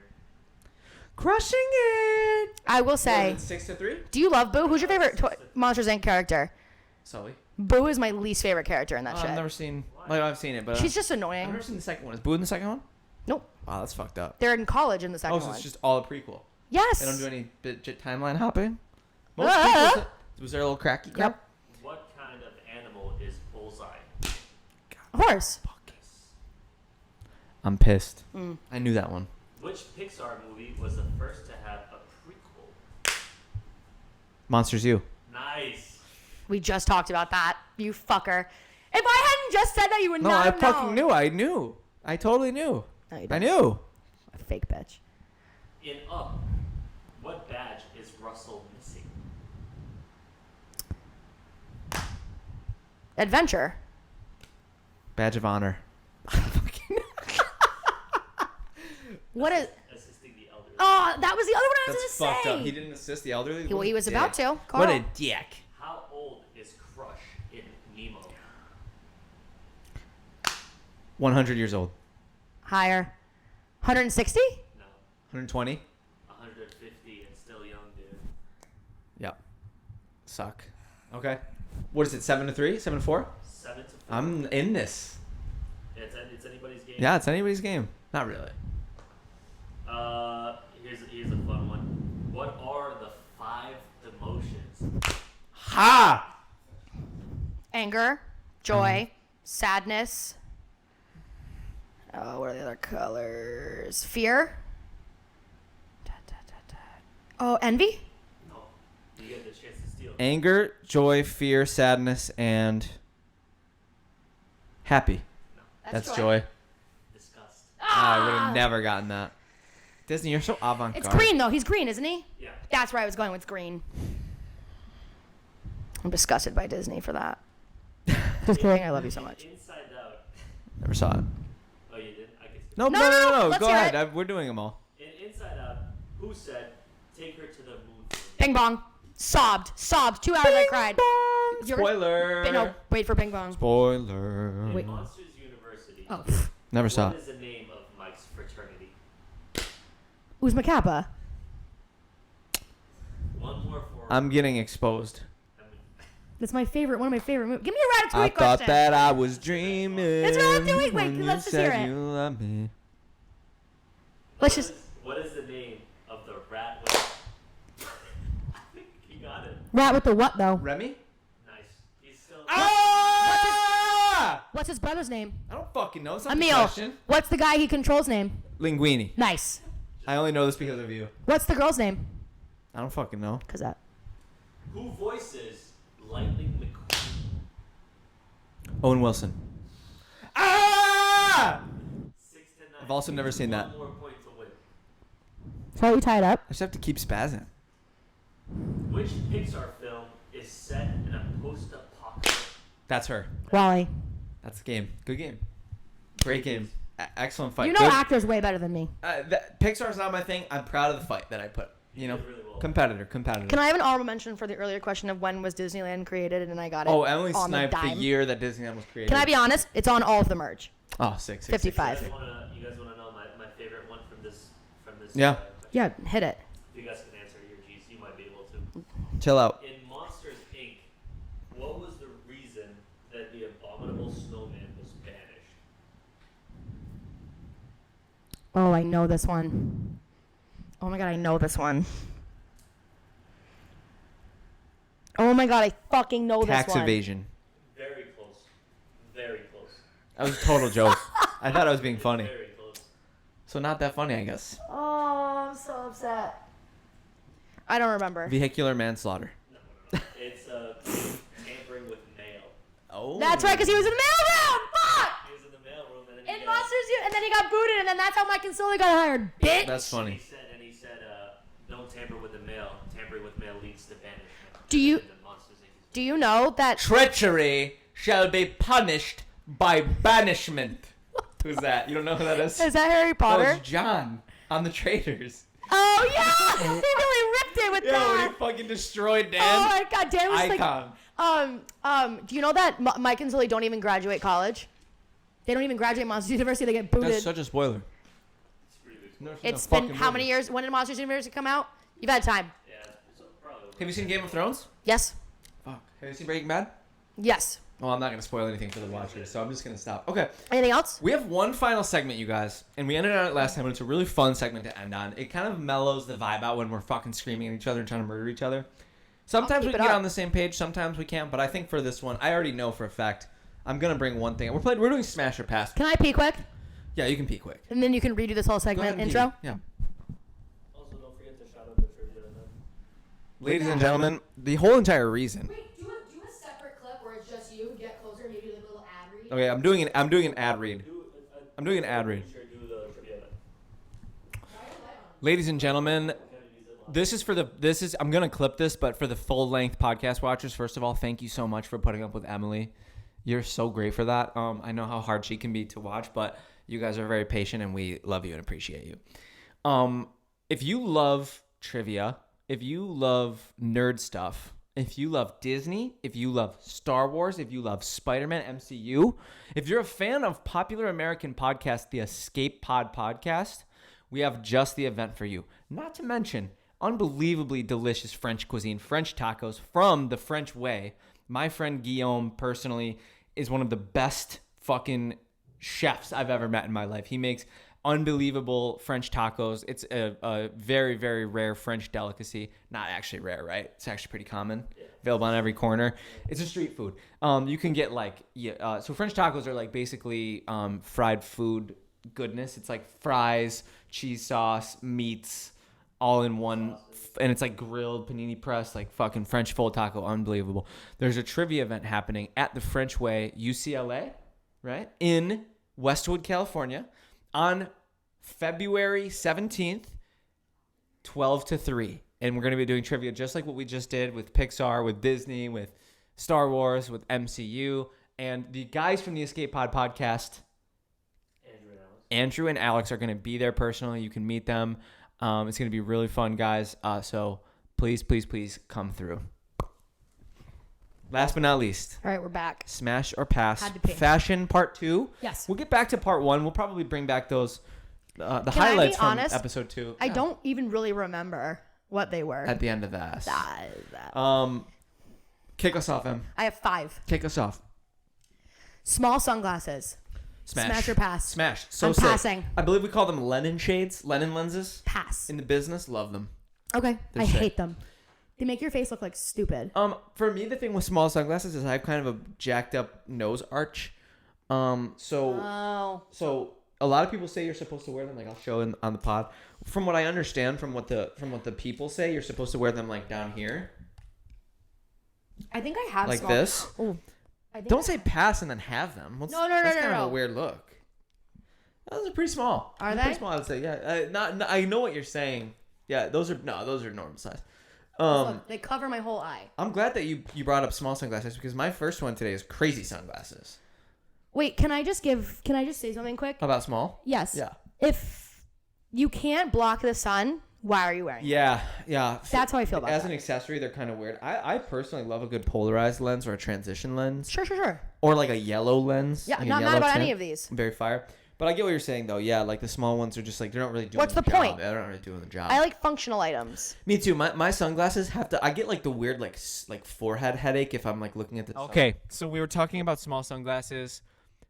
Crushing it. I will say. 6-3. Do you love Boo? Who's your favorite Monsters Inc. character? Sully. Boo is my least favorite character in that shit. I've never seen. Like I've seen it, but She's just I've annoying. never seen the second one. Is Boo in the second one? Nope. Wow, that's fucked up. They're in college in the second Oh, so one. it's just all a prequel. Yes. They don't do any timeline hopping. Most Ah. prequels. Was there a little cracky crap? Yep. What kind of course. I'm pissed. I knew that one. Which Pixar movie was the first to have a prequel? Monsters U. Nice. We just talked about that. You fucker. If I hadn't just said that, you would No, not I have fucking known. knew. I knew. I totally knew. No, you I didn't. knew. Fake bitch. In Up, what badge is Russell missing? Adventure. Badge of honor. What is? Assisting the elderly. Oh, that was the other one I was That's going fucked to say. up. He didn't assist the elderly. Well, he was about to. What Carl. a dick. How old is Crush in Nemo? 100 years old. Higher. 160? No, 120. 150 and still young, dude. Yep. Suck. Okay. What is it? 7-3? 7-4? 7 to 4. I'm in this. It's anybody's game. Yeah, it's anybody's game. Not really. Here's a fun one. What are the 5 emotions? Ha! Anger. Joy. Sadness. Oh, what are the other colors? Fear. Oh, envy? No. You get the chance to steal. Anger, joy, fear, sadness, and happy. No. That's joy. Disgust. I would have never gotten that. Disney, you're so avant-garde. It's green, though. He's green, isn't he? Yeah. That's where I was going with green. I'm disgusted by Disney for that. Just kidding. I love you so much. Inside Out. Never saw it. Oh, you didn't? I guess. No. Let's Go hear ahead. it. We're doing them all. In Inside Out, who said, "Take her to the moon"? Bing bong. Sobbed. 2 hours I cried. You're- Spoiler. No, wait for Bing bong. Spoiler. In Wait. Monsters University. Oh. Never saw What it. is the name of Mike's fraternity? Uzma Kappa. One more for. I'm getting exposed. That's my favorite. One of my favorite movies. Give me a Ratatouille I question. thought that I was dreaming. That's Ratatouille. Wait, when you let's just hear said it. You love me. Let's just. What is the name of the rat with? I think he got it. Rat with the what, though? Remy? Nice. He's still. Ah! What's his brother's name? I don't fucking know. It's not the Emil. question. What's the guy he controls name? Linguini. Nice. I only know this because of you. What's the girl's name? I don't fucking know. Cause that. Who voices Lightning McQueen? Owen Wilson. Ah! 6 to 9. I've also never seen that. One more point to win. So you tie it up. I just have to keep spazzing. Which Pixar film is set in a post-apocalypse? That's her. Wally. That's the game. Good game. Great game. Excellent fight. You know Good. actors way better than me. Pixar's not my thing. I'm proud of the fight that I put. You know, did really well. competitor. Can I have an honorable mention for the earlier question of when was Disneyland created, and I got it. Oh, Emily on sniped the dime. year that Disneyland was created. Can I be honest? It's on all of the merch. Oh, six. 55. You guys wanna know my favorite one from this? Yeah. question? Yeah, hit it. If you guys can answer your G's, you might be able to. Chill out. In Monsters Inc., what was the reason that the abominable snowman was banished? Oh, I know this one. Oh my god, I know this one. Oh my god, I fucking know Tax this one. evasion. Very close. Very close. That was a total joke. I thought I was being funny. Very close. So not that funny, I guess. Oh, I'm so upset. I don't remember. Vehicular manslaughter. No. It's tampering with mail. Oh. That's right, because he was in the mailroom. Fuck! He was in the mail room and then In Monsters U, and then he got booted, and then that's how Mike and Sully got hired. Bitch. That's He funny. said, don't tamper with the mail. Tampering with mail leads to banishment. Do you- And then Monsters Inc. Do you know that? Treachery shall be punished by banishment. Who's that? You don't know who that is? Is that Harry That Potter? was John on the Traitors. Oh yeah, he really ripped it with Yeah, when that. he fucking destroyed Dan. Oh my god, Dan was Icon. like, do you know that Mike and Sully don't even graduate college? They don't even graduate Monsters University. They get booted. That's such a spoiler. It's pretty big. No, It's no been fucking how movie. many years? When did Monsters University come out? You've had time. Yeah, so probably. Have you seen Game of Thrones? Yes. Fuck. Have you seen Breaking Bad? Yes. Well, I'm not going to spoil anything for the watchers, so I'm just going to stop. Okay. Anything else? We have one final segment, you guys, and we ended on it last time, and it's a really fun segment to end on. It kind of mellows the vibe out when we're fucking screaming at each other and trying to murder each other. Sometimes we keep can it get up. on the same page, sometimes we can't, but I think for this one, I already know for a fact I'm gonna bring one thing. We're doing Smash or Pass. Can I pee quick? Yeah, you can pee quick. And then you can redo this whole segment intro? Yeah. Also, don't forget to shout out the trivia event. Ladies and gentlemen, the whole entire reason. Wait, do a separate clip where it's just you. Get closer, maybe do like a little ad read. Okay, I'm doing an ad read. I'm doing an ad read. Ladies and gentlemen, I'm gonna clip this, but for the full length podcast watchers, first of all, thank you so much for putting up with Emily. You're so great for that. I know how hard she can be to watch, but you guys are very patient and we love you and appreciate you. If you love trivia, if you love nerd stuff, if you love Disney, if you love Star Wars, if you love Spider-Man, MCU, if you're a fan of popular American podcast, the Escape Pod podcast, we have just the event for you. Not to mention unbelievably delicious French cuisine, French tacos from the French Way. My friend Guillaume personally is one of the best fucking chefs I've ever met in my life. He makes unbelievable French tacos. It's a very, very rare French delicacy. Not actually rare, right? It's actually pretty common. Available on every corner. It's a street food. You can get so French tacos are like basically fried food goodness. It's like fries, cheese sauce, meats, all in one, and it's like grilled panini press, like fucking French full taco, unbelievable. There's a trivia event happening at the French Way UCLA, right, in Westwood, California, on February 17th, 12 to 3, and we're going to be doing trivia just like what we just did with Pixar, with Disney, with Star Wars, with MCU, and the guys from the Escape Pod podcast, Andrew and Alex are going to be there personally. You can meet them. It's going to be really fun, guys. So please, please, please come through. Last but not least. All right, we're back. Smash or Pass. Had to pee. Fashion part 2. Yes. We'll get back to part 1. We'll probably bring back those the Can highlights I be from honest? episode 2. I don't even really remember what they were. At the end of that. That. Kick us off, Em. I have 5. Kick us off. Small sunglasses. Smash or pass? Smash. So I'm sick. passing. I believe we call them Lennon shades, Lennon lenses. Pass. In the business, love them. Okay. They're I sick. hate them. They make your face look like stupid. For me, the thing with small sunglasses is I have kind of a jacked up nose arch. So a lot of people say you're supposed to wear them. Like I'll show on the pod. From what I understand, from what the people say, you're supposed to wear them like down here, I think I have like small. this. Ooh. Don't say pass and then have them. No, That's kind of a weird look. Those are pretty small. Are they? Pretty small, I'd say. Yeah. Not. I know what you're saying. Yeah. Those are normal size. Look, they cover my whole eye. I'm glad that you brought up small sunglasses because my first one today is crazy sunglasses. Wait, can I just say something quick? About small? Yes. Yeah. If you can't block the sun, why are you wearing it? Yeah. That's how I feel about As that. an accessory, they're kind of weird. I personally love a good polarized lens or a transition lens. Sure. Or like a yellow lens. Yeah, like not mad about any of these. Very fire. But I get what you're saying, though. Yeah, like the small ones are just like, they're not really doing What's the job. point? They're not really doing the job. I like functional items. Me too. My sunglasses have to, I get like the weird like forehead headache if I'm like looking at the Okay, so we were talking about small sunglasses,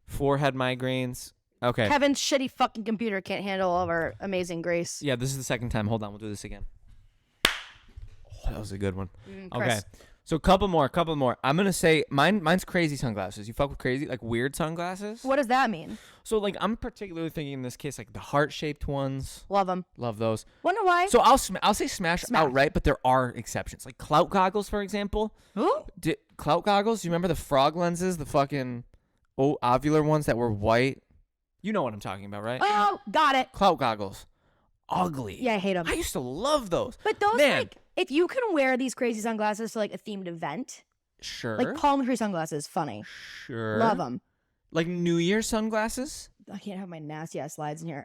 forehead migraines. Okay. Kevin's shitty fucking computer can't handle all of our amazing grace. Yeah, this is the second time. Hold on, we'll do this again. Oh, that was a good one. Okay. Chris. So couple more. I'm gonna say mine's crazy sunglasses. You fuck with crazy, like weird sunglasses? What does that mean? So like I'm particularly thinking in this case like the heart-shaped ones. Love them. Love those. Wonder why? So I'll say smash outright, but there are exceptions. Like clout goggles, for example. Who? Clout goggles? You remember the frog lenses, the fucking ovular ones that were white? You know what I'm talking about, right? Oh, got it. Clout goggles. Ugly. Yeah, I hate them. I used to love those. But those, Man. like, if you can wear these crazy sunglasses to, like, a themed event, Sure. like palm tree sunglasses, funny. Sure. Love them. Like New Year sunglasses? I can't have my nasty ass slides in here.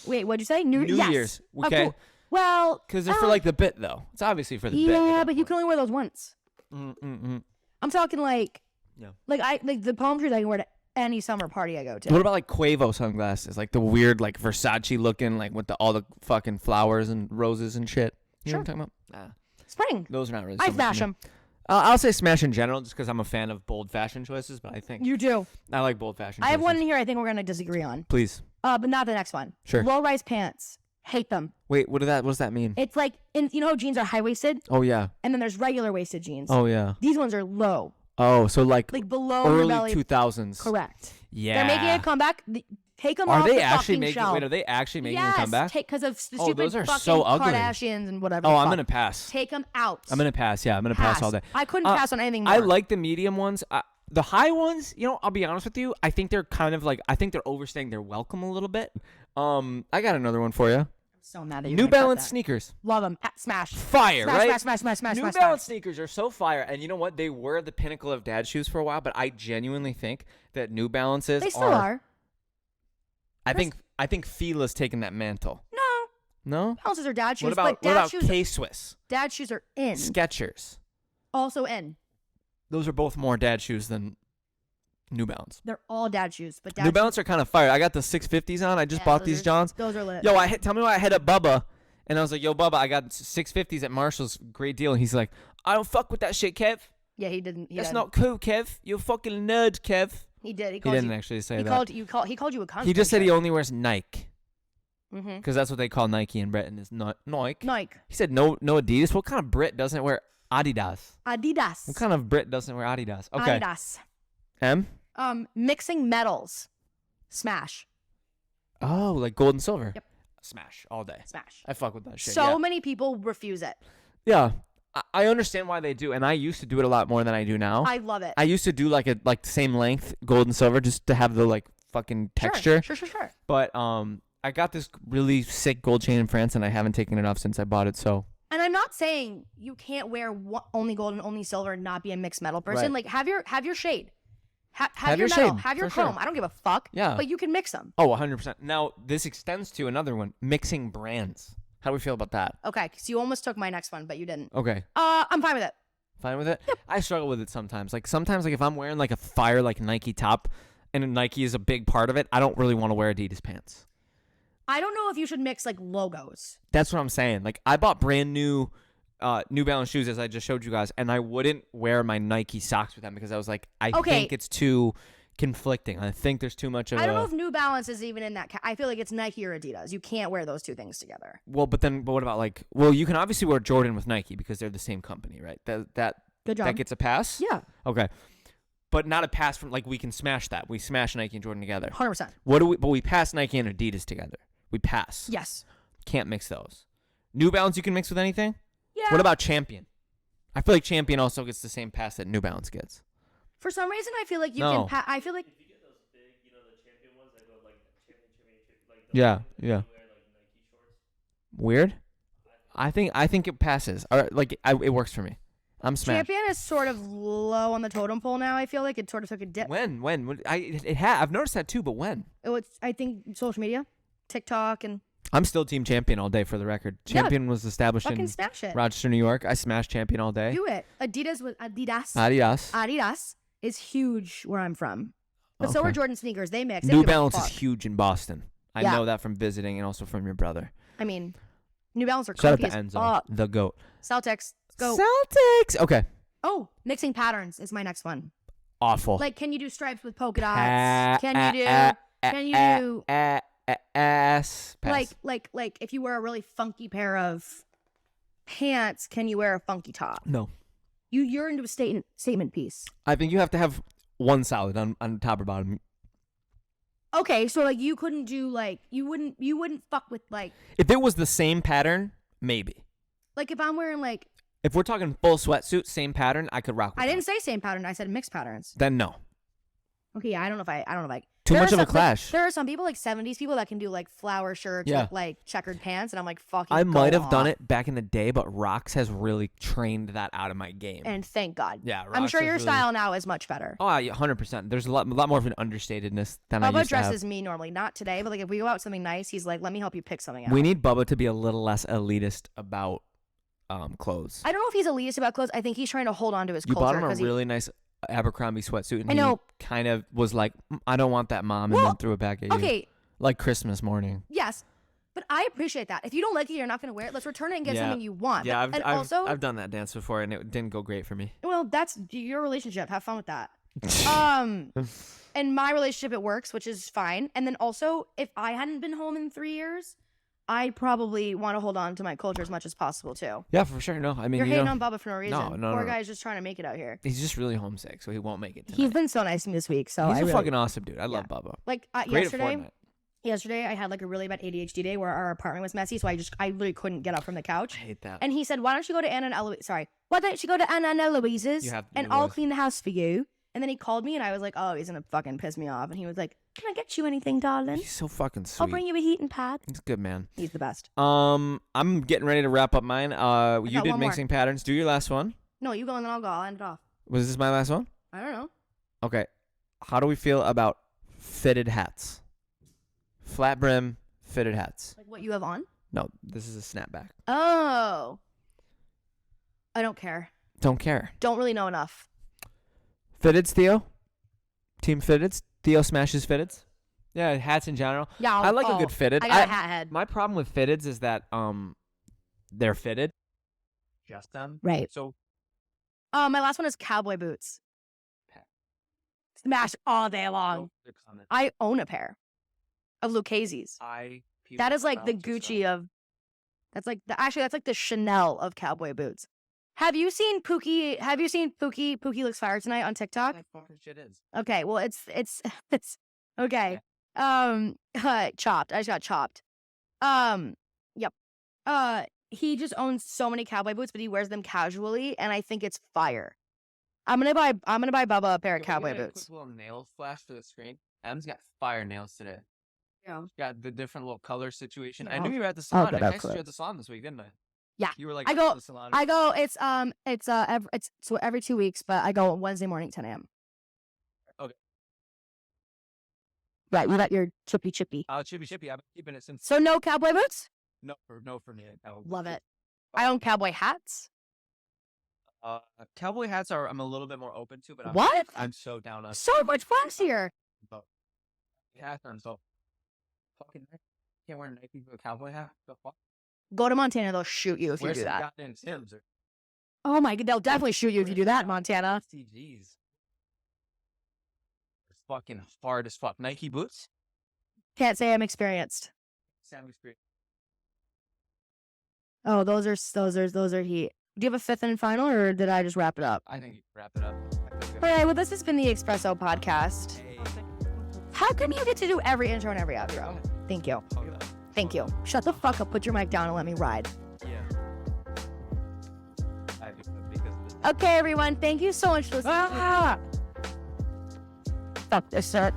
Wait, what'd you say? New Year's. Yes. Okay. Cool. Well, Because they're for like the bit, though. It's obviously for the bit. yeah, but you can only wear those once. Mm-mm-mm. I'm talking like, Yeah. like the palm trees I can wear to any summer party I go to. What about like Quavo sunglasses? Like the weird, like Versace looking, like with all the fucking flowers and roses and shit. You know what I'm talking about? Spring. Those are not really. I so much smash for me. them. I'll say smash in general, just because I'm a fan of bold fashion choices. But I think You do. I like bold fashion. I have one choices. in here I think we're gonna disagree on. Please. But not the next one. Sure. Low rise pants. Hate them. Wait, what does that mean? It's like, you know how jeans are high waisted, Oh yeah. and then there's regular waisted jeans. Oh yeah. These ones are low. Oh, so like below your early belly. 2000s. Correct. Yeah. They're making a comeback. Take them Are off they the actually fucking making? shelf. Wait, are they actually making a Yes, comeback? because of the Oh, stupid those are fucking so ugly. Kardashians and whatever. Oh, the I'm fuck. gonna pass. Take them out. I'm gonna pass. Yeah, I'm gonna pass all day. I couldn't pass on anything more. I like the medium ones. The high ones, I'll be honest with you. I think they're kind of like, I think they're overstaying their welcome a little bit. I got another one for you. I'm so mad that you New Balance sneakers. Love them. Smash. Fire, right? Smash. New Balance sneakers are so fire, and you know what? They were the pinnacle of dad shoes for a while, but I genuinely think that New Balances They still are. I think Fila's taken that mantle. No? Balances are dad shoes. What about but dad shoes, K-Swiss? Dad shoes are in. Skechers. Also in. Those are both more dad shoes than New Balance. They're all dad shoes, but New Balance are kind of fire. I got the 650s on. I just bought these Johns. Those are lit. Yo, tell me why I hit up Bubba, and I was like, yo, Bubba, I got 650s at Marshall's. Great deal. And he's like, I don't fuck with that shit, Kev. Yeah, he didn't. That's not cool, Kev. You're a fucking nerd, Kev. He did. He didn't actually say that. He called you a cunt. He just said he only wears Nike. Mm-hmm. Because that's what they call Nike in Britain is Nike. Nike. He said no Adidas. What kind of Brit doesn't wear Adidas? Adidas. What kind of Brit doesn't wear Adidas? Okay. Adidas. M? Mixing metals. Smash. Oh, like gold and silver. Yep. Smash all day. Smash. I fuck with that shit. So many people refuse it. Yeah. I understand why they do, and I used to do it a lot more than I do now. I love it. I used to do like the same length, gold and silver, just to have the like fucking texture. Sure. But I got this really sick gold chain in France, and I haven't taken it off since I bought it. So. And I'm not saying you can't wear only gold and only silver and not be a mixed metal person. Right. Like have your shade. Have your your metal. shade, Have your for chrome. sure. I don't give a fuck. Yeah. But you can mix them. Oh, 100%. Now this extends to another one: mixing brands. How do we feel about that? Okay, so you almost took my next one, but you didn't. Okay. I'm fine with it. Fine with it? Yep. I struggle with it sometimes. Like if I'm wearing like a fire like Nike top and Nike is a big part of it, I don't really want to wear Adidas pants. I don't know if you should mix like logos. That's what I'm saying. Like I bought brand new New Balance shoes as I just showed you guys, and I wouldn't wear my Nike socks with them because I was like, I think it's too conflicting. I think there's too much of I don't know if New Balance is even in that. I feel like it's Nike or Adidas. You can't wear those two things together. Well, but what about like? Well, you can obviously wear Jordan with Nike because they're the same company, right? That Good job. That gets a pass. Yeah. Okay, but not a pass from like we can smash that. We smash Nike and Jordan together. 100%. But we pass Nike and Adidas together. We pass. Yes. Can't mix those. New Balance you can mix with anything. Yeah. What about Champion? I feel like Champion also gets the same pass that New Balance gets. For some reason, I feel like you No. can. I feel like. If you get those big, the champion ones that go like championship, like the Yeah, ones that yeah. you wear like Nike shorts. Weird. I think it passes. Or like it works for me. I'm smashed. Champion is sort of low on the totem pole now. I feel like it sort of took a dip. When I've noticed that too, but when? I think social media, TikTok, and I'm still Team Champion all day for the record. Yeah, Champion was established fucking in smash it. Rochester, New York. I smashed Champion all day. Do it. Adidas. Adidas. Adidas is huge where I'm from, but so Okay. are Jordan sneakers. They mix. They New don't give a Balance is fuck. huge in Boston. I Yeah. know that from visiting and also from your brother. I mean, New Balance are Shout out comfy to as Enzo, fuck. the GOAT. Celtics. Go. Celtics. Okay. Oh, mixing patterns is my next one. Awful. Like, can you do stripes with polka dots? Can you do ass pass. like if you wear a really funky pair of pants, can you wear a funky top? No. You're into a statement piece. I think you have to have one solid on top or bottom. Okay, so like you couldn't do like you wouldn't fuck with like If it was the same pattern, maybe. if I'm wearing like If we're talking full sweatsuit, same pattern, I could rock with I didn't that. say same pattern, I said mixed patterns. Then no. Okay, yeah, I don't know if Too there much are of a some- clash. There are some people like 70s people that can do like flower shirts Yeah. with like checkered pants, and I'm like fucking. I might go have done off. it back in the day, but Rox has really trained that out of my game. And thank God. Yeah, I'm Rox sure has your really- style now is much better. Oh, yeah, 100%. There's a lot more of an understatedness than I Bubba used to have. dresses me normally, not today, but like if we go out with something nice, he's like, "Let me help you pick something out." We need Bubba to be a little less elitist about clothes. I don't know if he's elitist about clothes. I think he's trying to hold on to his You culture. bought him a 'cause he- really nice Abercrombie sweatsuit, and I know. he kind of was like, I don't want that, Mom, and Well, then threw it back at you. Okay, Like Christmas morning. yes, but I appreciate that. If you don't like it, you're not going to wear it. Let's return it and get Yeah. something you want. Yeah, and also, I've done that dance before, and it didn't go great for me. well, that's your relationship. Have fun with that. And my relationship, it works, which is fine. And then also, if I hadn't been home in 3 years, I probably want to hold on to my culture as much as possible too. Yeah, for sure. No, I mean, You're hating on Bubba for no reason. No. Poor guy's just trying to make it out here. He's just really homesick, so he won't make it tonight. He's been so nice to me this week. So he's a fucking awesome dude. I love Bubba. Like Great at Fortnite. Yesterday, I had like a really bad ADHD day where our apartment was messy, so I literally couldn't get up from the couch. I hate that. And he said, "Why don't you go to Anna and Eloise? Why don't you go to Anna and Eloise's and I'll clean the house for you?" And then he called me, and I was like, "Oh, he's gonna fucking piss me off." And he was like, "Can I get you anything, darling? He's so fucking sweet. I'll bring you a heating pad." He's good, man. He's the best. I'm getting ready to wrap up mine. You did mixing patterns. Do your last one. No, you go and then I'll go. I'll end it off. Was this my last one? I don't know. Okay. How do we feel about fitted hats? Flat brim, fitted hats. Like what you have on? No, this is a snapback. Oh. I don't care. Don't care. Don't really know enough. Fitteds, Theo? Team fitteds? Theo smashes fitteds? Yeah, hats in general. Yeah, I like a good fitted. I got a hat head. My problem with fitteds is that they're fitted. Just them. Right. So my last one is cowboy boots. Smash all day long. I own a pair of Lucchese's. That is like the Gucci of. That's like the Chanel of cowboy boots. Have you seen Pookie? Pookie looks fire tonight on TikTok. That fucking shit is. Okay, well it's okay. Chopped. I just got chopped. Yep. He just owns so many cowboy boots, but he wears them casually, and I think it's fire. I'm gonna buy Bubba a pair of cowboy boots. Quick little nail flash to the screen. Adam's got fire nails today. Yeah. Got the different little color situation. I No. knew you were at the salon. I that's texted you at the salon this week, didn't I? Yeah. You were like, I go. the salon. It's so every 2 weeks, but I go Wednesday morning 10 a.m. Okay. Right, you got your chippy. Chippy. I've been keeping it since. So no cowboy boots? No for me. Love it. I own cowboy hats. Cowboy hats I'm a little bit more open to, but What? I'm so down on. So much fancier. Hats are so fucking. Can't wear a Nike for a cowboy hat. The fuck? Go to Montana, they'll shoot you if you do that. Goddamn Sims or Oh my god, they'll definitely shoot you if you do that in Montana. CGs. It's fucking hard as fuck. Nike boots. Can't say I'm experienced. Sam experience. Oh, those are heat. Do you have a fifth and final, or did I just wrap it up? I think you can wrap it up. All right, well, this has been the Expresso podcast. Hey. How come you get to do every intro and every outro? Thank you. Thank you. Shut the fuck up, put your mic down, and let me ride. Yeah. Okay, everyone, thank you so much for listening. Fuck this shit.